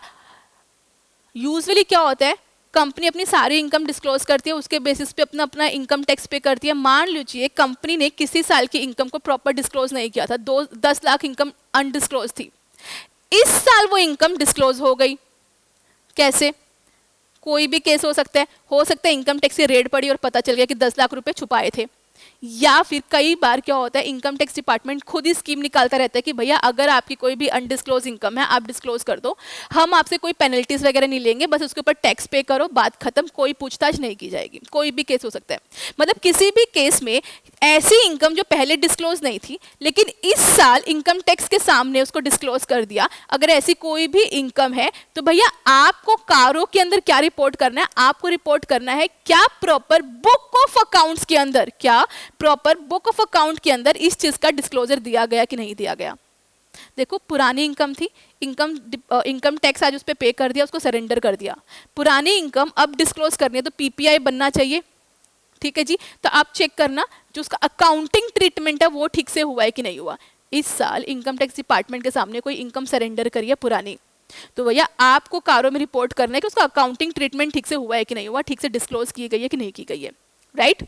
यूजुअली क्या होता है, कंपनी अपनी सारी इनकम डिस्क्लोज करती है, उसके बेसिस पे अपना अपना इनकम टैक्स पे करती है। मान लीजिए कंपनी ने किसी साल की इनकम को प्रॉपर डिस्क्लोज नहीं किया था, 10 लाख इनकम अनडिस्क्लोज थी, इस साल वो इनकम डिस्क्लोज हो गई। कैसे? कोई भी केस हो सकता है इनकम टैक्स की रेड पड़ी और पता चल गया कि 10 लाख रुपए छुपाए थे, या फिर कई बार क्या होता है इनकम टैक्स डिपार्टमेंट खुद ही स्कीम निकालता रहता है कि भैया अगर आपकी कोई भी अनडिस्क्लोज इनकम है आप डिस्क्लोज कर दो, हम आपसे कोई पेनल्टीज वगैरह नहीं लेंगे, बस उसके ऊपर टैक्स पे करो, बात खत्म, कोई पूछताछ नहीं की जाएगी। कोई भी केस हो सकता है, मतलब किसी भी केस में ऐसी इनकम जो पहले डिस्क्लोज नहीं थी लेकिन इस साल इनकम टैक्स के सामने उसको डिस्क्लोज कर दिया, अगर ऐसी कोई भी इनकम है तो भैया आपको कारों के अंदर क्या रिपोर्ट करना है? आपको रिपोर्ट करना है क्या प्रॉपर बुक ऑफ अकाउंट्स के अंदर, क्या प्रॉपर बुक ऑफ अकाउंट के अंदर इस चीज का डिस्क्लोजर दिया गया कि नहीं दिया गया। देखो पुरानी इनकम थी, इनकम टैक्स आज उस पर पे कर दिया, उसको सरेंडर कर दिया, पुरानी इनकम अब डिस्क्लोज करनी है तो पीपीआई बनना चाहिए। ठीक है जी, तो आप चेक करना जो उसका अकाउंटिंग ट्रीटमेंट है वो ठीक से हुआ है कि नहीं हुआ। इस साल इनकम टैक्स डिपार्टमेंट के सामने कोई इनकम सरेंडर करी है पुरानी, तो भैया आपको कारों में रिपोर्ट करना है कि उसका अकाउंटिंग ट्रीटमेंट ठीक से हुआ है कि नहीं हुआ, ठीक से डिस्क्लोज की गई है कि नहीं की गई है। राइट।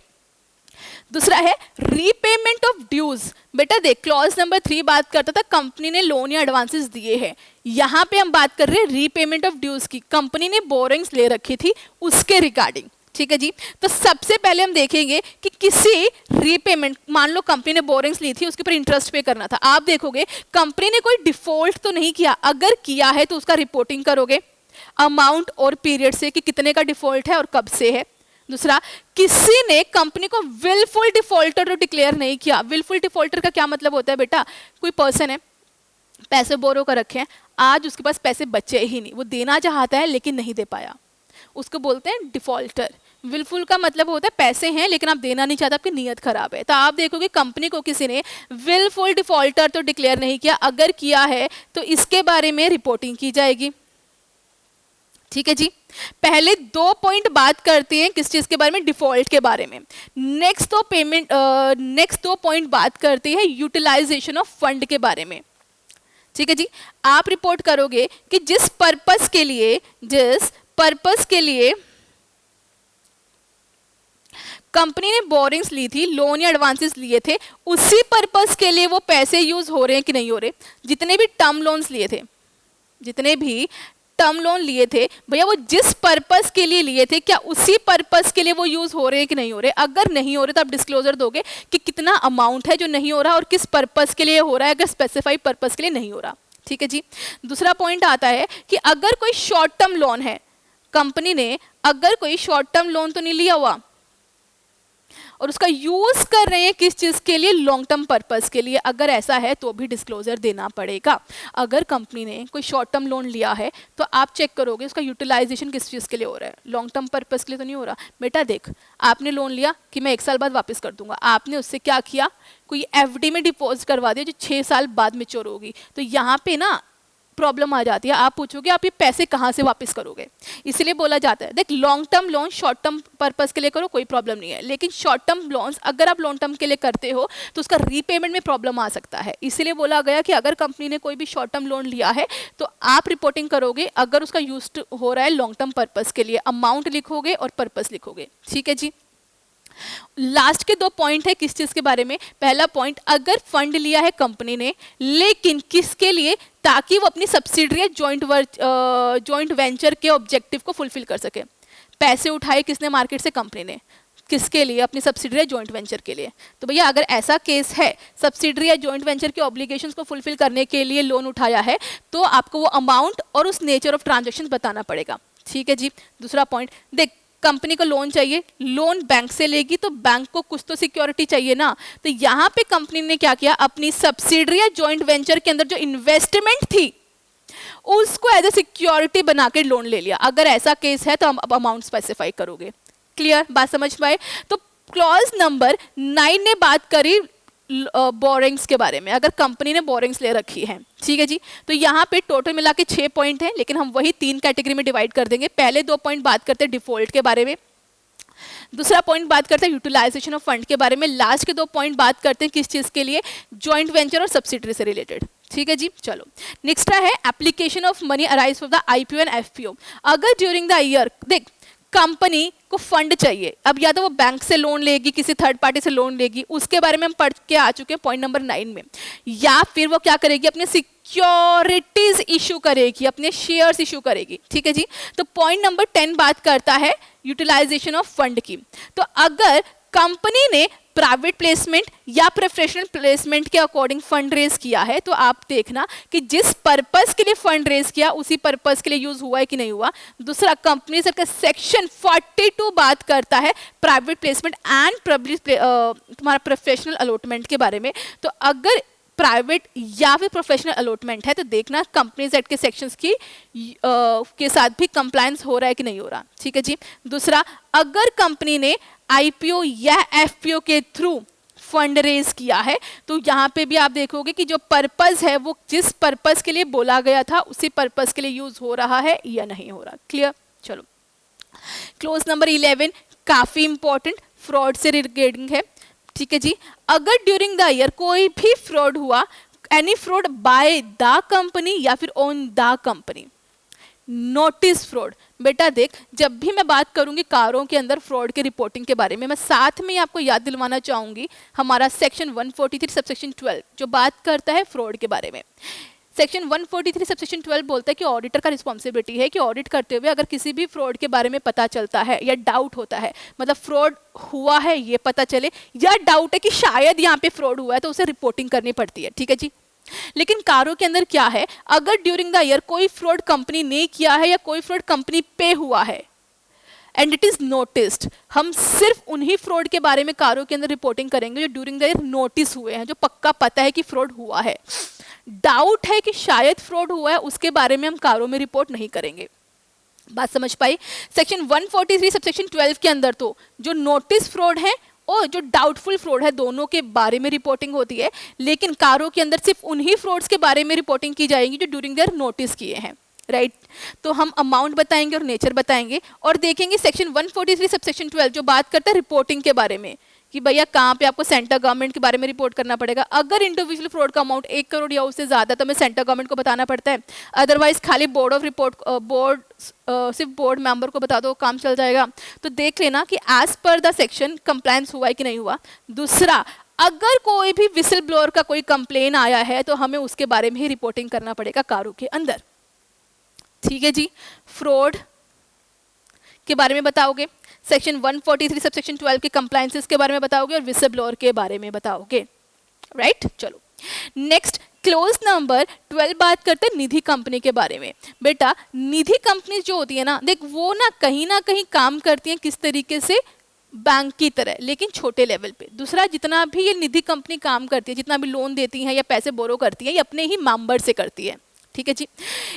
दूसरा है रीपेमेंट ऑफ ड्यूज। बेटा देख क्लॉज नंबर 3 बात करता था कंपनी ने लोन या एडवांसेस दिए हैं, यहां पे हम बात कर रहे हैं रीपेमेंट ऑफ ड्यूज की, कंपनी ने बोरिंग्स ले रखी थी उसके रिगार्डिंग। ठीक है जी, तो सबसे पहले हम देखेंगे कि किसी रीपेमेंट, मान लो कंपनी ने बोरिंग्स ली थी उसके ऊपर इंटरेस्ट पे करना था, आप देखोगे कंपनी ने कोई डिफॉल्ट तो नहीं किया, अगर किया है तो उसका रिपोर्टिंग करोगे अमाउंट और पीरियड से कि कितने का डिफॉल्ट है और कब से है। दूसरा, किसी ने कंपनी को विलफुल डिफॉल्टर तो डिक्लेयर नहीं किया। विलफुल डिफॉल्टर का क्या मतलब होता है बेटा, कोई पर्सन है पैसे बोरो कर रखे हैं, आज उसके पास पैसे बचे ही नहीं, वो देना चाहता है लेकिन नहीं दे पाया, उसको बोलते हैं डिफॉल्टर। विलफुल का मतलब होता है पैसे हैं लेकिन आप देना नहीं चाहते, आपकी नीयत खराब है। तो आप देखोगे कंपनी को किसी ने विलफुल डिफॉल्टर तो डिक्लेयर नहीं किया, अगर किया है तो इसके बारे में रिपोर्टिंग की जाएगी। ठीक है जी, पहले 2 पॉइंट बात करते हैं किस चीज के बारे में, डिफॉल्ट के बारे में। नेक्स्ट नेक्स्ट 2 पॉइंट बात करते हैं यूटिलाइजेशन ऑफ फंड के बारे में। ठीक है जी, आप रिपोर्ट करोगे कि जिस पर्पस के लिए कंपनी ने बोरिंग्स ली थी, लोन या एडवांसेस लिए थे, उसी पर्पस के लिए वो पैसे यूज हो रहे हैं कि नहीं हो रहे। जितने भी टर्म लोन लिए थे भैया वो जिस पर्पस के लिए लिए थे क्या उसी पर्पस के लिए वो यूज हो रहे हैं कि नहीं हो रहे। अगर नहीं हो रहे तो आप डिस्क्लोजर दोगे कि कितना अमाउंट है जो नहीं हो रहा और किस पर्पस के लिए हो रहा है, अगर स्पेसिफाइड पर्पस के लिए नहीं हो रहा। ठीक है जी, दूसरा पॉइंट आता है कि अगर कोई शॉर्ट टर्म लोन है, कंपनी ने अगर कोई शॉर्ट टर्म लोन तो नहीं लिया हुआ और उसका यूज कर रहे हैं किस चीज के लिए, लॉन्ग टर्म पर्पस के लिए, अगर ऐसा है तो भी डिस्क्लोजर देना पड़ेगा। अगर कंपनी ने कोई शॉर्ट टर्म लोन लिया है तो आप चेक करोगे उसका यूटिलाइजेशन किस चीज के लिए हो रहा है, लॉन्ग टर्म पर्पस के लिए तो नहीं हो रहा। बेटा देख, आपने लोन लिया कि मैं 1 साल बाद वापस कर दूंगा, आपने उससे क्या किया, कोई एफडी में डिपॉजिट करवा दिया जो 6 साल बाद मैच्योर होगी, तो यहाँ पे ना प्रॉब्लम आ जाती है। आप पूछोगे आप ये पैसे कहाँ से वापस करोगे, इसलिए बोला जाता है देख long term loan short term purpose के लिए करो कोई प्रॉब्लम नहीं है, लेकिन शॉर्ट टर्म लोन्स अगर आप लॉन्ग टर्म के लिए करते हो तो उसका रीपेमेंट में प्रॉब्लम आ सकता है। इसलिए बोला गया कि अगर कंपनी ने कोई भी शॉर्ट टर्म लोन लिया है तो आप रिपोर्टिंग करोगे अगर उसका यूज हो रहा है लॉन्ग टर्म पर्पस के लिए, अमाउंट लिखोगे और पर्पस लिखोगे। ठीक है जी, लास्ट के 2 पॉइंट है किस चीज के बारे में। पहला पॉइंट, अगर फंड लिया है कंपनी ने, लेकिन किसके लिए, ताकि वो अपनी सब्सिडरी या जॉइंट वेंचर के ऑब्जेक्टिव को फुलफिल कर सके। पैसे उठाए किसने मार्केट से, कंपनी ने, किसके लिए, अपनी सब्सिडरी या जॉइंट वेंचर के लिए। तो भैया अगर ऐसा केस है, सब्सिडरी या जॉइंट वेंचर के ऑब्लिगेशंस को फुलफिल करने के लिए लोन उठाया है, तो आपको वो अमाउंट और उस नेचर ऑफ ट्रांजेक्शन बताना पड़ेगा। ठीक है जी। दूसरा पॉइंट, देख कंपनी को लोन चाहिए, लोन बैंक से लेगी तो बैंक को कुछ तो सिक्योरिटी चाहिए ना। तो यहाँ पे कंपनी ने क्या किया, अपनी सब्सिडरी या जॉइंट वेंचर के अंदर जो इन्वेस्टमेंट थी उसको एज ए सिक्योरिटी बना के लोन ले लिया। अगर ऐसा केस है तो हम अब अमाउंट स्पेसिफाई करोगे। क्लियर, बात समझ पाए। तो क्लॉज नंबर 9 ने बात करी बोरिंग्स के बारे में, अगर कंपनी ने बोरिंग्स ले रखी है। ठीक है जी। तो यहाँ पे टोटल मिला के 6 पॉइंट है, लेकिन हम वही 3 कैटेगरी में डिवाइड कर देंगे। पहले 2 पॉइंट बात करते हैं डिफॉल्ट के बारे में, दूसरा पॉइंट बात करते हैं यूटिलाइजेशन ऑफ फंड के बारे में, लास्ट के 2 पॉइंट बात करते हैं किस चीज के लिए, जॉइंट वेंचर और सब्सिडरी से रिलेटेड। ठीक है जी। चलो नेक्स्ट है application of money arise from the IPO and FPO. अगर ड्यूरिंग द ईयर, देख कंपनी को फंड चाहिए, अब या तो वो बैंक से लोन लेगी, किसी थर्ड पार्टी से लोन लेगी, उसके बारे में हम पढ़ के आ चुके हैं पॉइंट नंबर 9 में, या फिर वो क्या करेगी, अपने सिक्योरिटीज इशू करेगी, अपने शेयर्स इशू करेगी। ठीक है जी। तो पॉइंट नंबर 10 बात करता है यूटिलाइजेशन ऑफ फंड की। तो अगर कंपनी ने प्राइवेट प्लेसमेंट या प्रोफेशनल प्लेसमेंट के अकॉर्डिंग फंड रेज किया है, तो आप देखना कि जिस पर्पस के लिए फंड रेज किया उसी पर्पस के लिए यूज हुआ है कि नहीं हुआ। दूसरा, कंपनी का सेक्शन 42 बात करता है प्राइवेट प्लेसमेंट एंड तुम्हारा प्रोफेशनल अलॉटमेंट के बारे में। तो अगर प्राइवेट या फिर प्रोफेशनल अलॉटमेंट है तो देखना कंपनीज एक्ट के सेक्शंस की के साथ भी कंप्लायंस हो रहा है कि नहीं हो रहा। ठीक है जी। दूसरा, अगर कंपनी ने आईपीओ या एफपीओ के थ्रू फंड रेज किया है, तो यहाँ पे भी आप देखोगे कि जो पर्पस है वो जिस पर्पस के लिए बोला गया था उसी पर्पस के लिए यूज हो रहा है या नहीं हो रहा। क्लियर। चलो क्लोज नंबर 11 काफी इंपॉर्टेंट, फ्रॉड से रिलेटेड है। ठीक है जी। अगर ड्यूरिंग द ईयर कोई भी फ्रॉड हुआ, any fraud by the company या फिर on the company, notice fraud. बेटा देख, जब भी मैं बात करूंगी कारों के अंदर फ्रॉड के रिपोर्टिंग के बारे में, मैं साथ में आपको याद दिलवाना चाहूंगी हमारा सेक्शन 143 सबसेक्शन 12 जो बात करता है फ्रॉड के बारे में। सेक्शन 143 सबसेक्शन 12 बोलता है कि ऑडिटर का रिस्पॉन्सिबिलिटी है कि ऑडिट करते हुए अगर किसी भी फ्रॉड के बारे में पता चलता है या डाउट होता है, मतलब फ्रॉड हुआ है ये पता चले या डाउट है कि शायद यहाँ पे फ्रॉड हुआ है, तो उसे रिपोर्टिंग करनी पड़ती है। ठीक है जी। लेकिन कारों के अंदर क्या है, अगर ड्यूरिंग द ईयर कोई फ्रॉड कंपनी ने किया है या कोई फ्रॉड कंपनी पे हुआ है एंड इट इज नोटिस्ड, हम सिर्फ उन्हीं फ्रॉड के बारे में कारों के अंदर रिपोर्टिंग करेंगे जो ड्यूरिंग द ईयर नोटिस हुए हैं, जो पक्का पता है कि फ्रॉड हुआ है। डाउट है कि शायद फ्रॉड हुआ है, उसके बारे में हम कारों में रिपोर्ट नहीं करेंगे। बात समझ पाई। सेक्शन 143 सबसेक्शन 12 के अंदर तो जो नोटिस फ्रॉड है और जो डाउटफुल फ्रॉड है दोनों के बारे में रिपोर्टिंग होती है, लेकिन कारों के अंदर सिर्फ उन्हीं फ्रॉड्स के बारे में रिपोर्टिंग की जाएगी जो ड्यूरिंग देयर नोटिस किए हैं। राइट। तो हम अमाउंट बताएंगे और नेचर बताएंगे और देखेंगे सेक्शन 143 सबसेक्शन 12 जो बात करता है रिपोर्टिंग के बारे में कि भैया कहाँ पे आपको सेंटर गवर्नमेंट के बारे में रिपोर्ट करना पड़ेगा। अगर इंडिविजुअल फ्रॉड का अमाउंट 1 करोड़ या उससे ज्यादा तो हमें सेंटर गवर्नमेंट को बताना पड़ता है, अदरवाइज खाली बोर्ड ऑफ रिपोर्ट सिर्फ बोर्ड मेंबर को बता दो काम चल जाएगा। तो देख लेना कि as per the section compliance हुआ है कि नहीं हुआ। दूसरा, अगर कोई भी विसल ब्लोअर का कोई कंप्लेन आया है तो हमें उसके बारे में ही रिपोर्टिंग करना पड़ेगा कारों के अंदर। ठीक है जी। फ्रॉड के बारे में बताओगे, सेक्शन 143 सबसेक्शन 12 के कंप्लायंसेस के बारे में बताओगे और विसल ब्लोअर के बारे में बताओगे। राइट। चलो नेक्स्ट क्लोज नंबर 12 बात करते हैं निधि कंपनी के बारे में। बेटा निधि कंपनी जो होती है ना, देख वो ना कहीं काम करती हैं किस तरीके से, बैंक की तरह, लेकिन छोटे लेवल पे। दूसरा, जितना भी ये निधि कंपनी काम करती है, जितना भी लोन देती है या पैसे बोरो करती है, ये अपने ही मेंबर से करती है। ठीक है जी।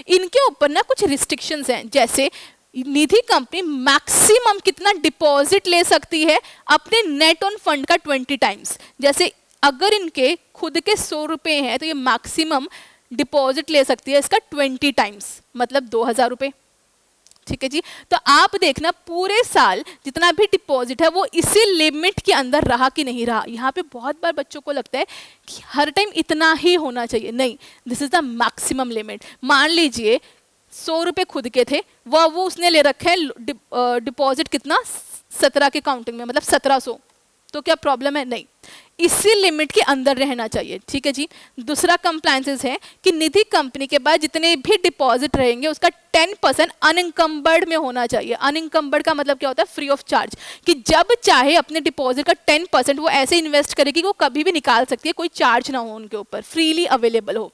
इनके ऊपर ना कुछ रिस्ट्रिक्शंस हैं, जैसे निधि कंपनी मैक्सिमम कितना डिपॉजिट ले सकती है अपने नेट ऑन फंड का 20 टाइम्स। जैसे अगर इनके खुद के 100 रुपए हैं तो ये मैक्सिमम डिपॉजिट ले सकती है इसका 20 टाइम्स, मतलब 2000 रुपए। ठीक है जी। तो आप देखना पूरे साल जितना भी डिपॉजिट है वो इसी लिमिट के अंदर रहा कि नहीं रहा। यहाँ पे बहुत बार बच्चों को लगता है कि हर टाइम इतना ही होना चाहिए, नहीं, this is the maximum limit. मान लीजिए 100 रुपए खुद के थे, वो उसने ले रखे हैं डिपॉजिट कितना 17 के काउंटिंग में, मतलब 1700, तो क्या प्रॉब्लम है? नहीं, इसी लिमिट के अंदर रहना चाहिए, ठीक है जी। दूसरा कंप्लायंसेस है कि निधि कंपनी के पास जितने भी डिपॉजिट रहेंगे उसका 10% अनइंकम्बर्ड में होना चाहिए। अनइंकम्बर्ड का मतलब क्या होता है? फ्री ऑफ चार्ज, कि जब चाहे अपने डिपॉजिट का 10% वो ऐसे इन्वेस्ट करेगी कि वो कभी भी निकाल सकती है, कोई चार्ज ना हो उनके ऊपर, फ्रीली अवेलेबल हो।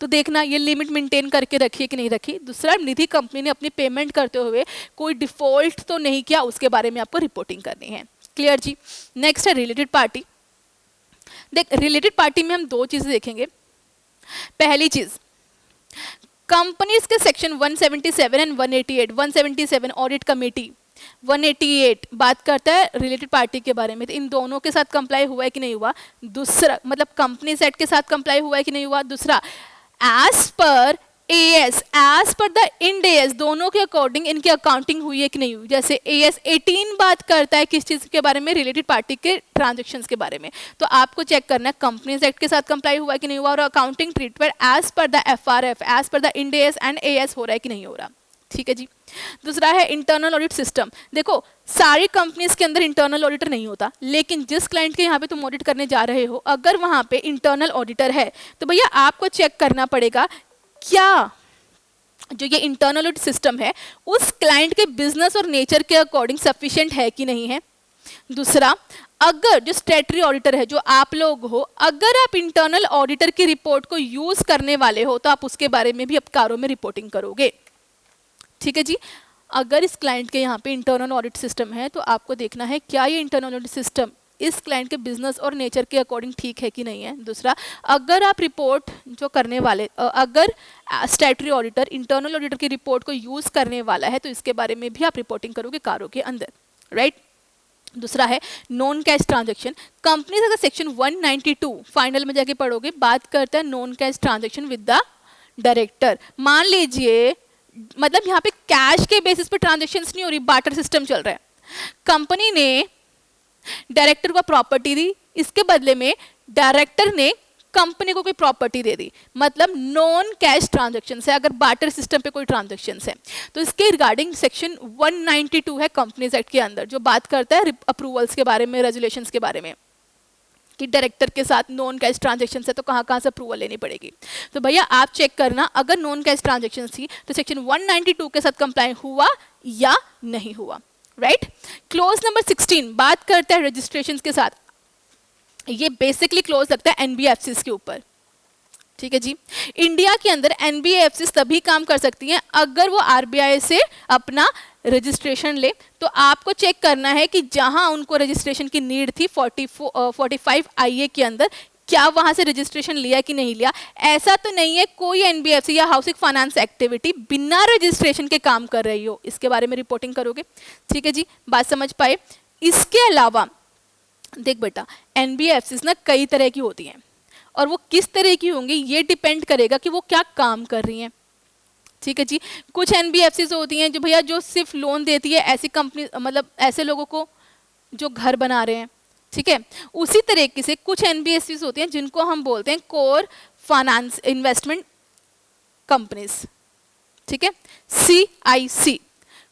तो देखना ये लिमिट मेंटेन करके रखी कि नहीं रखी। दूसरा, निधि कंपनी ने अपनी पेमेंट करते हुए कोई डिफॉल्ट तो नहीं किया, उसके बारे में आपको रिपोर्टिंग करनी है। क्लियर जी। नेक्स्ट है रिलेटेड पार्टी। देख, रिलेटेड पार्टी में हम दो चीजें देखेंगे। पहली चीज, कंपनीज के सेक्शन 177 एंड 188, 177 ऑडिट कमेटी, 188 बात करता है रिलेटेड पार्टी के बारे में। तो इन दोनों के साथ कंप्लाई हुआ है कि नहीं हुआ। दूसरा, मतलब कंपनी एक्ट के साथ कंप्लाई हुआ है कि नहीं हुआ। दूसरा, as per AS, as per the Ind AS, दोनों के अकॉर्डिंग इनकी अकाउंटिंग हुई है कि नहीं हुई। जैसे एएस 18 बात करता है किस चीज के बारे में? रिलेटेड पार्टी के ट्रांजैक्शंस के बारे में। तो आपको चेक करना है कंपनीज एक्ट के साथ कंप्लाई हुआ है कि नहीं हुआ, और accounting treatment as per the FRF, as per the Ind AS and AS हो रहा है कि नहीं हो रहा, ठीक है जी। दूसरा है इंटरनल ऑडिट सिस्टम। देखो, सारी कंपनीज के अंदर इंटरनल ऑडिटर नहीं होता, लेकिन जिस क्लाइंट के यहाँ पे तुम ऑडिट करने जा रहे हो, अगर वहां पे इंटरनल ऑडिटर है तो भैया आपको चेक करना पड़ेगा क्या जो ये इंटरनल ऑडिट सिस्टम है उस क्लाइंट के बिजनेस और नेचर के अकॉर्डिंग सफिशिएंट है कि नहीं है। दूसरा, अगर जो स्टैट्यूटरी ऑडिटर है, जो आप लोग हो, अगर आप इंटरनल ऑडिटर की रिपोर्ट को यूज करने वाले हो तो आप उसके बारे में भी अपकारों में रिपोर्टिंग करोगे, ठीक है जी। अगर इस क्लाइंट के यहाँ पे इंटरनल ऑडिट सिस्टम है तो आपको देखना है क्या ये इंटरनल ऑडिट सिस्टम इस क्लाइंट के बिजनेस और नेचर के अकॉर्डिंग ठीक है कि नहीं है। दूसरा, अगर आप रिपोर्ट जो करने वाले, अगर स्टैट्यूटरी ऑडिटर इंटरनल ऑडिटर की रिपोर्ट को यूज करने वाला है तो इसके बारे में भी आप रिपोर्टिंग करोगे कारों के अंदर, राइट। दूसरा है नॉन कैश ट्रांजैक्शन। कंपनी अगर सेक्शन 192 फाइनल में जाके पढ़ोगे, बात करता है non cash transaction with the director. मान लीजिए, मतलब यहाँ पे कैश के बेसिस पे ट्रांजैक्शंस नहीं हो रही, बार्टर सिस्टम चल रहा है। कंपनी ने डायरेक्टर को प्रॉपर्टी दी, इसके बदले में डायरेक्टर ने कंपनी को कोई प्रॉपर्टी दे दी, मतलब नॉन कैश ट्रांजैक्शन है। अगर बार्टर सिस्टम पे कोई ट्रांजैक्शन है तो इसके रिगार्डिंग सेक्शन 192 है कंपनीज एक्ट के अंदर, जो बात करता है अप्रूवल्स के बारे में, रेजुलेशंस के बारे में, कि डायरेक्टर के साथ नॉन कैश ट्रांजैक्शन है तो कहाँ कहाँ से अप्रूवल लेनी पड़ेगी। तो भैया आप चेक करना, अगर नॉन कैश ट्रांजैक्शन थी तो सेक्शन 192 के साथ कंप्लाई हुआ या नहीं हुआ, राइट। क्लोज नंबर 16 बात करता है रजिस्ट्रेशन के साथ। ये बेसिकली क्लोज लगता है एनबीएफसीज के ऊपर, ठीक है जी। इंडिया के अंदर एनबीएफसीज तभी काम कर सकती हैं अगर वो आरबीआई से अपना रजिस्ट्रेशन ले। तो आपको चेक करना है कि जहां उनको रजिस्ट्रेशन की नीड थी 45 IA के अंदर, क्या वहां से रजिस्ट्रेशन लिया कि नहीं लिया। ऐसा तो नहीं है कोई एनबीएफसी या हाउसिंग फाइनेंस एक्टिविटी बिना रजिस्ट्रेशन के काम कर रही हो, इसके बारे में रिपोर्टिंग करोगे, ठीक है जी। बात समझ पाए। इसके अलावा देख बेटा, एनबीएफसीज ना कई तरह की होती हैं और वो किस तरह की होंगी ये डिपेंड करेगा कि वो क्या काम कर रही हैं, ठीक है जी। कुछ एनबीएफसीज होती हैं जो भैया जो सिर्फ लोन देती है ऐसी कंपनी, मतलब ऐसे लोगों को जो घर बना रहे हैं, ठीक है। उसी तरीके से कुछ एनबीएफसीज होती हैं जिनको हम बोलते हैं कोर फाइनेंस इन्वेस्टमेंट कंपनीज, ठीक है, CIC।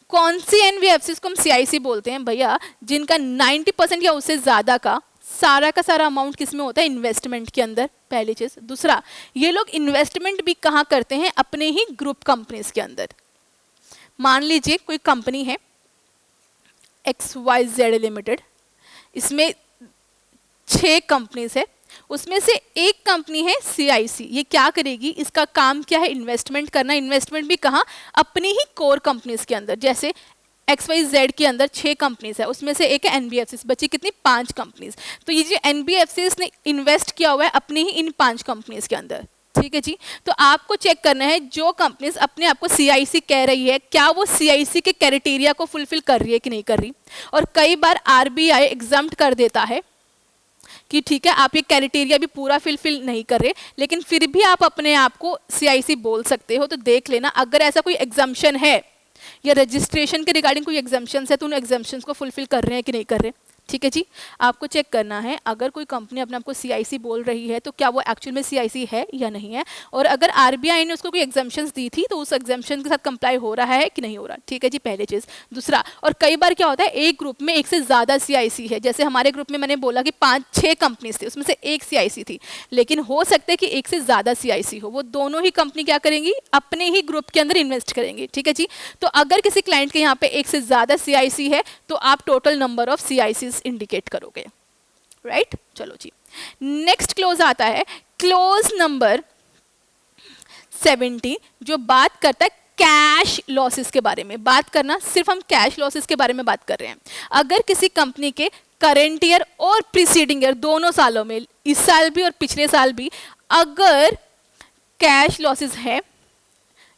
कौन सी एनबीएफसीज को हम CIC बोलते हैं भैया? जिनका 90% या उससे ज्यादा का सारा अमाउंट किस में होता है? इन्वेस्टमेंट के अंदर, पहली चीज। दूसरा, ये लोग इन्वेस्टमेंट भी कहाँ करते हैं? अपने ही ग्रुप कंपनीज के अंदर। मान लीजिए कोई कंपनी है XYZ लिमिटेड, इसमें 6 कंपनीज है, उसमें से एक कंपनी है CIC। ये क्या करेगी? इसका काम क्या है? इन्वेस्टमेंट करना। इन्वेस्टमेंट भी कहाँ? अपनी ही कोर कंपनीज के अंदर। जैसे XYZ के अंदर 6 कंपनीज है, उसमें से एक है एनबीएफसीज, बची कितनी? 5 कंपनीज। तो ये जो एनबीएफसीज ने इन्वेस्ट किया हुआ है अपनी ही इन 5 कंपनीज के अंदर, ठीक है जी। तो आपको चेक करना है जो कंपनीज अपने आप को CIC कह रही है, क्या वो CIC के क्राइटेरिया को फुलफिल कर रही है कि नहीं कर रही। और कई बार RBI एग्जम्प्ट कर देता है कि ठीक है आप ये क्राइटेरिया भी पूरा फिलफिल नहीं कर रहे, लेकिन फिर भी आप अपने आप को CIC बोल सकते हो। तो देख लेना, अगर ऐसा कोई एग्जम्पशन है या रजिस्ट्रेशन के रिगार्डिंग कोई एग्जम्पशन है तो उन एग्जम्पशंस को फुलफिल कर रहे हैं कि नहीं कर रहे, ठीक है जी। आपको चेक करना है अगर कोई कंपनी अपने आप को सीआईसी बोल रही है तो क्या वो एक्चुअल में सीआईसी है या नहीं है, और अगर आरबीआई ने उसको कोई एग्जाम्पशंस दी थी तो उस एग्जाम्पशन के साथ कंप्लाई हो रहा है कि नहीं हो रहा। ठीक है जी, पहली चीज़। दूसरा, और कई बार क्या होता है एक ग्रुप में एक से ज़्यादा सीआईसी है, जैसे हमारे ग्रुप में मैंने बोला कि 5-6 कंपनीज थी, उसमें से एक सीआईसी थी, लेकिन हो सकता है कि एक से ज़्यादा सीआईसी हो, वो दोनों ही कंपनी क्या करेंगी, अपने ही ग्रुप के अंदर इन्वेस्ट करेंगी। ठीक है जी। तो अगर किसी क्लाइंट के यहाँ पे एक से ज़्यादा सीआईसी है तो आप टोटल नंबर ऑफ सीआईसीज इंडिकेट करोगे, राइट। चलो जी, नेक्स्ट क्लोज आता है क्लोज नंबर 17, जो बात करता है कैश लॉसेस के बारे में। बात करना सिर्फ हम कैश लॉसेस के बारे में बात कर रहे हैं। अगर किसी कंपनी के करेंट ईयर और प्रीसीडिंग ईयर दोनों सालों में, इस साल भी और पिछले साल भी, अगर कैश लॉसेस है,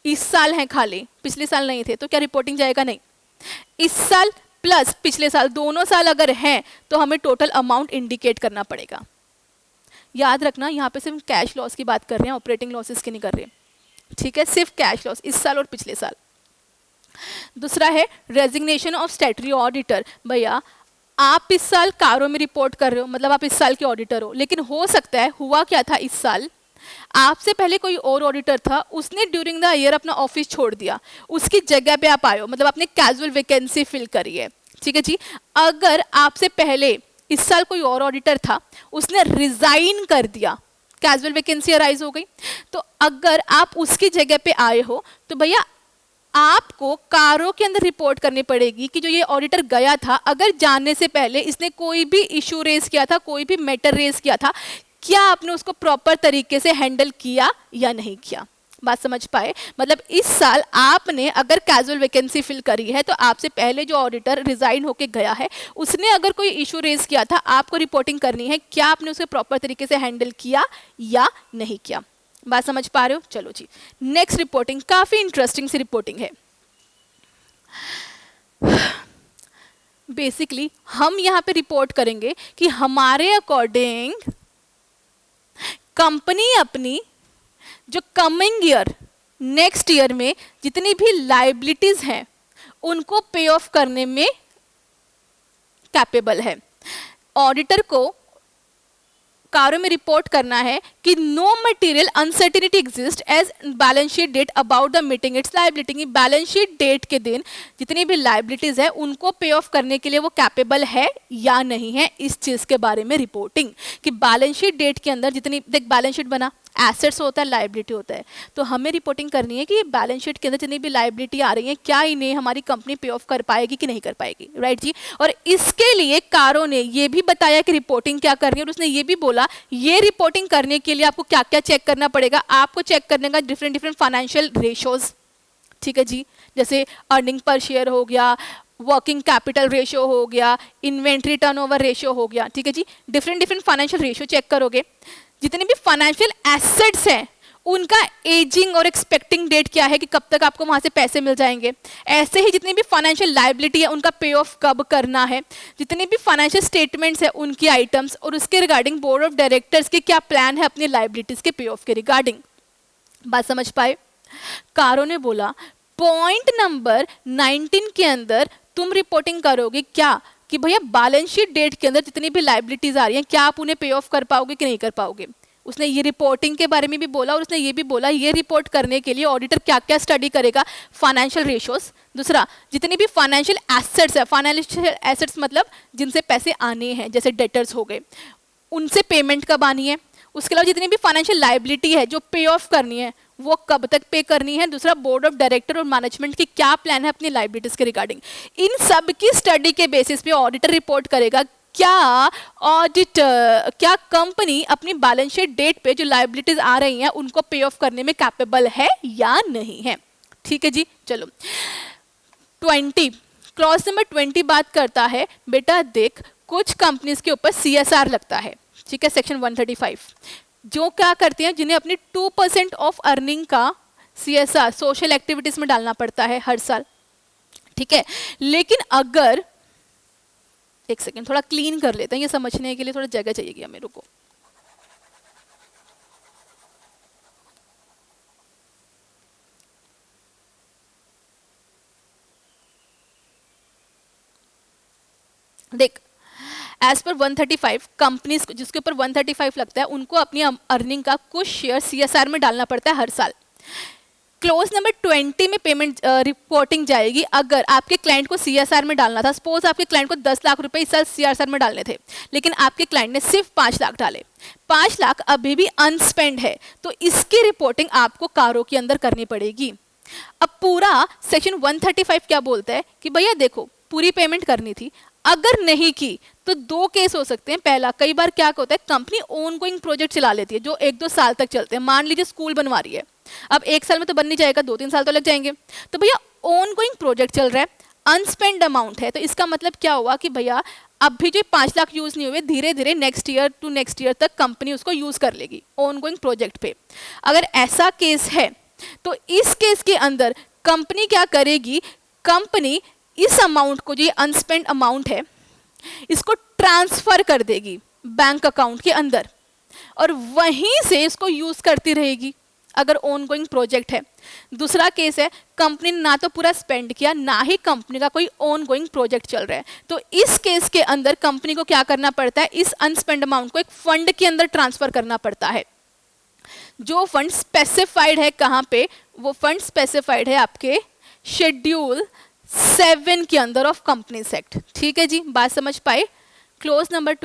इस साल है खाली, पिछले साल नहीं थे, तो क्या रिपोर्टिंग जाएगा? नहीं। इस साल प्लस पिछले साल, दोनों साल अगर हैं तो हमें टोटल अमाउंट इंडिकेट करना पड़ेगा। याद रखना यहाँ पे सिर्फ कैश लॉस की बात कर रहे हैं, ऑपरेटिंग लॉसेस की नहीं कर रहे। ठीक है, सिर्फ कैश लॉस इस साल और पिछले साल। दूसरा है रेजिग्नेशन ऑफ स्टैट्यूटरी ऑडिटर। भैया आप इस साल कारों में रिपोर्ट कर रहे हो, मतलब आप इस साल के ऑडिटर हो, लेकिन हो सकता है हुआ क्या था, इस साल आपसे पहले कोई और ऑडिटर था, उसने ड्यूरिंग द ईयर अपना ऑफिस छोड़ दिया, उसकी जगह पे आप आए हो, मतलब आपने कैजुअल वैकेंसी फिल करी है। ठीक है जी। अगर आपसे पहले इस साल कोई और ऑडिटर था, उसने रिजाइन कर दिया, कैजुअल वैकेंसी अराइज हो गई, तो अगर आप उसकी जगह पे आए हो तो भैया आपको कारों के अंदर रिपोर्ट करनी पड़ेगी कि जो ये ऑडिटर गया था, अगर जाने से पहले इसने कोई भी इशू रेज किया था, कोई भी मैटर रेज किया था, क्या आपने उसको प्रॉपर तरीके से हैंडल किया या नहीं किया। बात समझ पाए? मतलब इस साल आपने अगर कैजुअल वैकेंसी फिल करी है तो आपसे पहले जो ऑडिटर रिजाइन होके गया है, उसने अगर कोई इशू रेज किया था, आपको रिपोर्टिंग करनी है क्या आपने उसे प्रॉपर तरीके से हैंडल किया या नहीं किया। बात समझ पा रहे हो? चलो जी, नेक्स्ट रिपोर्टिंग काफी इंटरेस्टिंग सी रिपोर्टिंग है। बेसिकली हम यहाँ पे रिपोर्ट करेंगे कि हमारे अकॉर्डिंग कंपनी अपनी जो कमिंग ईयर, नेक्स्ट ईयर में जितनी भी लाइबिलिटीज हैं उनको पे ऑफ करने में कैपेबल है। ऑडिटर को कारों में रिपोर्ट करना है कि no material uncertainty exist as balance sheet date about the meeting its liability. Balance sheet date के दिन जितनी भी लाइबिलिटीज है उनको पे ऑफ करने के लिए वो कैपेबल है या नहीं है, इस चीज के बारे में रिपोर्टिंग। कि बैलेंस शीट डेट के अंदर जितनी, देख बैलेंस शीट बना, एसेट्स होता है, लाइबिलिटी होता है, तो हमें रिपोर्टिंग करनी है कि ये बैलेंस शीट के अंदर जितनी भी लाइबिलिटी आ रही है क्या इन्हें हमारी कंपनी पे ऑफ कर पाएगी कि नहीं कर पाएगी, राइट जी। और इसके लिए कारों ने ये भी बताया कि रिपोर्टिंग क्या करनी है, और उसने ये भी बोला ये रिपोर्टिंग करने के लिए आपको क्या क्या चेक करना पड़ेगा। आपको चेक करने का डिफरेंट डिफरेंट फाइनेंशियल रेशियोज, ठीक है जी, जैसे अर्निंग पर शेयर हो गया, वर्किंग कैपिटल रेशियो हो गया, इन्वेंट्री टर्नओवर रेशियो हो गया, ठीक है जी। Different different financial ratio check करोगे। जितने भी फाइनेंशियल एसेट्स हैं उनका एजिंग और एक्सपेक्टिंग डेट क्या है कि कब तक आपको वहां से पैसे मिल जाएंगे। ऐसे ही जितनी भी फाइनेंशियल लाइबिलिटी है उनका पे ऑफ कब करना है। जितने भी फाइनेंशियल स्टेटमेंट्स है उनकी आइटम्स, और उसके रिगार्डिंग बोर्ड ऑफ डायरेक्टर्स के क्या प्लान है अपनी लाइबिलिटीज के पे ऑफ के रिगार्डिंग। बात समझ पाए? कारों ने बोला पॉइंट नंबर 19 के अंदर तुम रिपोर्टिंग करोगे क्या कि भैया बैलेंस शीट डेट के अंदर जितनी भी लाइबिलिटीज आ रही हैं क्या आप उन्हें पे ऑफ कर पाओगे कि नहीं कर पाओगे। उसने ये रिपोर्टिंग के बारे में भी बोला, और उसने ये भी बोला ये रिपोर्ट करने के लिए ऑडिटर क्या क्या स्टडी करेगा, फाइनेंशियल रेशियोज। दूसरा, जितनी भी फाइनेंशियल एसेट्स है, फाइनेंशियल एसेट्स मतलब जिनसे पैसे आने हैं, जैसे डेटर्स हो गए, उनसे पेमेंट कब आनी है। उसके अलावा जितनी भी फाइनेंशियल लाइबिलिटी है जो पे ऑफ करनी है वो कब तक पे करनी है। दूसरा, बोर्ड ऑफ डायरेक्टर और मैनेजमेंट की क्या प्लान है अपनी लाइबिलिटीज के रिगार्डिंग। इन सब की स्टडी के बेसिस पे ऑडिटर रिपोर्ट करेगा क्या कंपनी अपनी बैलेंस शीट डेट पे जो लाइबिलिटीज आ रही हैं उनको पे ऑफ करने में कैपेबल है या नहीं है। ठीक है जी। चलो 20, क्लॉज नंबर 20 बात करता है बेटा देख कुछ कंपनीज के ऊपर CSR लगता है, ठीक है, सेक्शन 135, जो क्या करती हैं जिन्हें अपनी 2% ऑफ अर्निंग का CSR सोशल एक्टिविटीज में डालना पड़ता है हर साल, ठीक है। लेकिन अगर एक सेकेंड थोड़ा क्लीन कर लेते हैं, ये समझने के लिए थोड़ा जगह चाहिए मेरे को। देख एज पर 135 कंपनीज जिसके ऊपर 135 लगता है उनको अपनी अर्निंग का कुछ शेयर CSR में डालना पड़ता है हर साल। क्लोज नंबर 20 में पेमेंट रिपोर्टिंग जाएगी अगर आपके क्लाइंट को CSR में डालना था। सपोज आपके क्लाइंट को 10 लाख रुपए इस साल CSR में डालने थे, लेकिन आपके क्लाइंट ने सिर्फ 5 लाख डाले, 5 लाख अभी भी अनस्पेंड है, तो इसकी रिपोर्टिंग आपको कारो के अंदर करनी पड़ेगी। अब पूरा सेक्शन 135 क्या बोलता है कि भैया देखो पूरी पेमेंट करनी थी, अगर नहीं की तो 2 केस हो सकते हैं। पहला, कई बार क्या होता है कंपनी ऑन गोइंग प्रोजेक्ट चला लेती है जो 1-2 साल तक चलते हैं। मान लीजिए स्कूल बनवा रही है, अब 1 साल में तो बन नहीं जाएगा, 2-3 साल तो लग जाएंगे। तो भैया ऑन गोइंग प्रोजेक्ट चल रहा है, अनस्पेंड अमाउंट है, तो इसका मतलब क्या हुआ कि भैया अब भी जो 5 लाख यूज नहीं हुए, धीरे धीरे नेक्स्ट ईयर तक कंपनी उसको यूज कर लेगी ऑन गोइंग प्रोजेक्ट पे। अगर ऐसा केस है तो इस केस के अंदर कंपनी क्या करेगी, कंपनी इस अमाउंट को, जो ये अनस्पेंड अमाउंट है, इसको ट्रांसफर कर देगी बैंक अकाउंट के अंदर और वहीं से इसको यूज करती रहेगी अगर ऑन गोइंग प्रोजेक्ट है। दूसरा केस है कंपनी ने ना तो पूरा स्पेंड किया, ना ही कंपनी का कोई ऑन गोइंग प्रोजेक्ट चल रहा है, तो इस केस के अंदर कंपनी को क्या करना पड़ता है, इस अनस्पेंड अमाउंट को एक फंड के अंदर ट्रांसफर करना पड़ता है। जो फंड स्पेसिफाइड है कहाँ पे, वो फंड स्पेसिफाइड है आपके शेड्यूल 7 के अंदर ऑफ कंपनीज एक्ट। ठीक है जी, बात समझ पाए। क्लोज नंबर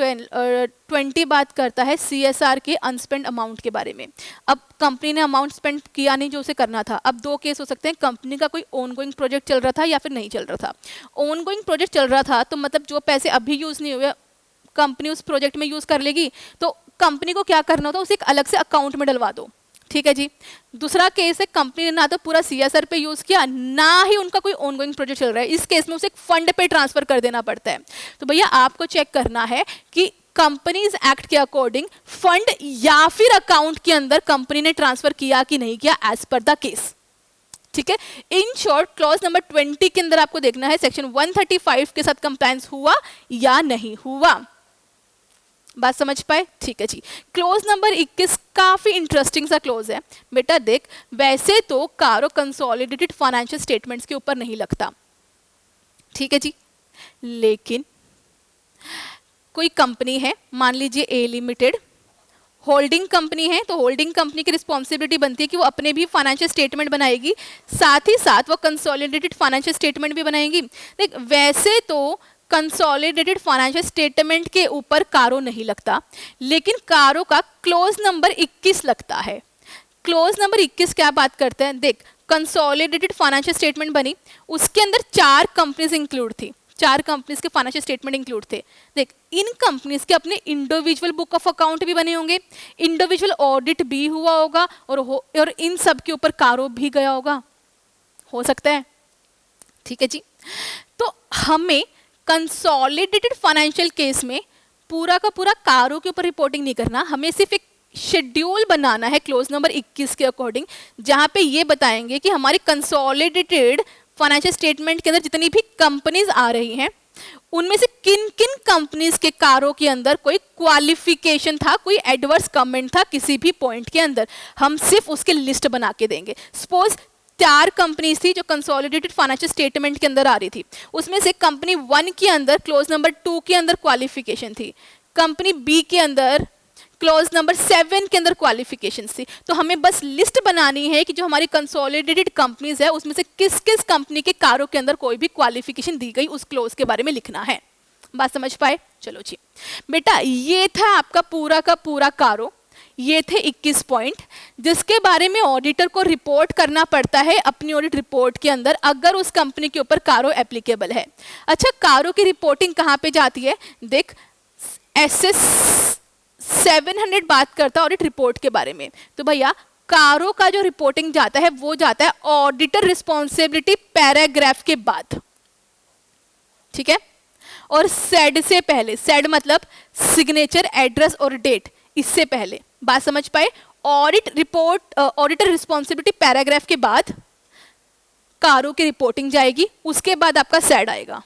20 बात करता है CSR के अनस्पेंड अमाउंट के बारे में। अब कंपनी ने अमाउंट स्पेंड किया नहीं जो उसे करना था। अब 2 केस हो सकते हैं, कंपनी का कोई ऑन गोइंग प्रोजेक्ट चल रहा था या फिर नहीं चल रहा था। ऑन गोइंग प्रोजेक्ट चल रहा था तो मतलब जो पैसे अभी यूज नहीं हुए कंपनी उस प्रोजेक्ट में यूज कर लेगी, तो कंपनी को क्या करना होता है, उसे एक अलग से अकाउंट में डलवा दो। ठीक है जी। दूसरा केस है कंपनी ने ना तो पूरा CSR पे यूज किया, ना ही उनका कोई ऑनगोइंग प्रोजेक्ट चल रहा है, इस केस में उसे एक फंड पे ट्रांसफर कर देना पड़ता है। तो भैया आपको चेक करना है कि कंपनीज एक्ट के अकॉर्डिंग फंड या फिर अकाउंट के अंदर कंपनी ने ट्रांसफर किया कि नहीं किया, एज पर द केस। ठीक है, इन शॉर्ट क्लॉज नंबर 20 के अंदर आपको देखना है सेक्शन 135 के साथ कंप्लायंस हुआ या नहीं हुआ। बात समझ पाए? ठीक है जी। क्लोज नंबर 21 काफी इंटरेस्टिंग सा क्लोज है बेटा। देख, वैसे तो कारो कंसोलिडेटेड फाइनेंशियल स्टेटमेंट्स के ऊपर नहीं लगता, ठीक है जी, लेकिन कोई कंपनी है, मान लीजिए ए लिमिटेड होल्डिंग कंपनी है, तो होल्डिंग कंपनी की रिस्पॉन्सिबिलिटी बनती है कि वो अपने भी फाइनेंशियल स्टेटमेंट बनाएगी, साथ ही साथ वो कंसोलिडेटेड फाइनेंशियल स्टेटमेंट भी बनाएगी। देख, वैसे तो कंसोलिडेटेड फाइनेंशियल स्टेटमेंट के ऊपर कारो नहीं लगता, लेकिन कारो का क्लोज नंबर 21 लगता है। क्लोज नंबर 21 क्या बात करते हैं, देख कंसोलिडेटेड फाइनेंशियल स्टेटमेंट बनी, उसके अंदर 4 कंपनीज इंक्लूड थी, 4 कंपनीज के फाइनेंशियल स्टेटमेंट इंक्लूड थे। देख, इन कंपनीज के अपने इंडिविजुअल बुक ऑफ अकाउंट भी बने होंगे, इंडिविजुअल ऑडिट भी हुआ होगा और इन सब के ऊपर कारो भी गया होगा, हो सकता है। ठीक है जी। तो हमें कंसोलिडेटेड फाइनेंशियल केस में पूरा का पूरा कारो के ऊपर रिपोर्टिंग नहीं करना, हमें सिर्फ एक शेड्यूल बनाना है क्लोज नंबर 21 के अकॉर्डिंग, जहां पे ये बताएंगे कि हमारी कंसोलिडेटेड फाइनेंशियल स्टेटमेंट के अंदर जितनी भी कंपनीज आ रही हैं उनमें से किन किन कंपनीज के कारो के अंदर कोई क्वालिफिकेशन था, कोई एडवर्स कमेंट था किसी भी पॉइंट के अंदर, हम सिर्फ उसकी लिस्ट बना के देंगे। सपोज 4 कंपनीज थी जो कंसोलिडेटेड फाइनेंशियल स्टेटमेंट के अंदर आ रही थी, उसमें से कंपनी 1 के अंदर क्लोज नंबर 2 के अंदर क्वालिफिकेशन थी, कंपनी बी के अंदर क्लोज नंबर 7 के अंदर क्वालिफिकेशन थी। तो हमें बस लिस्ट बनानी है कि जो हमारी कंसोलिडेटेड कंपनीज है उसमें से किस किस कंपनी के कारो के अंदर कोई भी क्वालिफिकेशन दी गई, उस क्लोज के बारे में लिखना है। बात समझ पाए? चलो जी बेटा, ये था आपका पूरा का पूरा कारो, ये थे 21 पॉइंट जिसके बारे में ऑडिटर को रिपोर्ट करना पड़ता है अपनी ऑडिट रिपोर्ट के अंदर, अगर उस कंपनी के ऊपर कारो एप्लीकेबल है। अच्छा, कारो की रिपोर्टिंग कहाँ पे जाती है? देख, SS 700 बात करता है ऑडिट रिपोर्ट के बारे में, तो भैया कारो का जो रिपोर्टिंग जाता है वो जाता है ऑडिटर रिस्पॉन्सिबिलिटी पैराग्राफ के बाद, ठीक है, और सेड से पहले। सेड मतलब सिग्नेचर, एड्रेस और डेट, इससे पहले। बात समझ पाए? Audit report, auditor responsibility paragraph के बाद कारो की रिपोर्टिंग जाएगी, उसके बाद आपका सेड आएगा।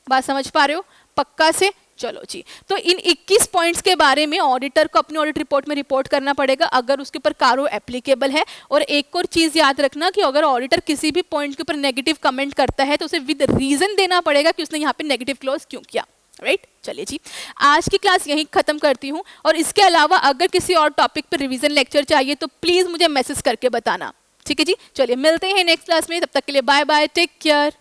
बात समझ पा रहे हो पक्का से? चलो जी, तो इन 21 पॉइंट्स के बारे में ऑडिटर को अपनी ऑडिट रिपोर्ट में रिपोर्ट करना पड़ेगा अगर उसके ऊपर कारो एप्लीकेबल है। और एक और चीज याद रखना कि अगर ऑडिटर किसी भी पॉइंट के ऊपर नेगेटिव कमेंट करता है तो उसे विद रीजन देना पड़ेगा कि उसने यहाँ पे नेगेटिव क्लोज क्यों किया। राइट चलिए जी, आज की क्लास यहीं ख़त्म करती हूँ, और इसके अलावा अगर किसी और टॉपिक पर रिवीजन लेक्चर चाहिए तो प्लीज़ मुझे मैसेज करके बताना, ठीक है जी। चलिए मिलते हैं नेक्स्ट क्लास में, तब तक के लिए बाय बाय, टेक केयर।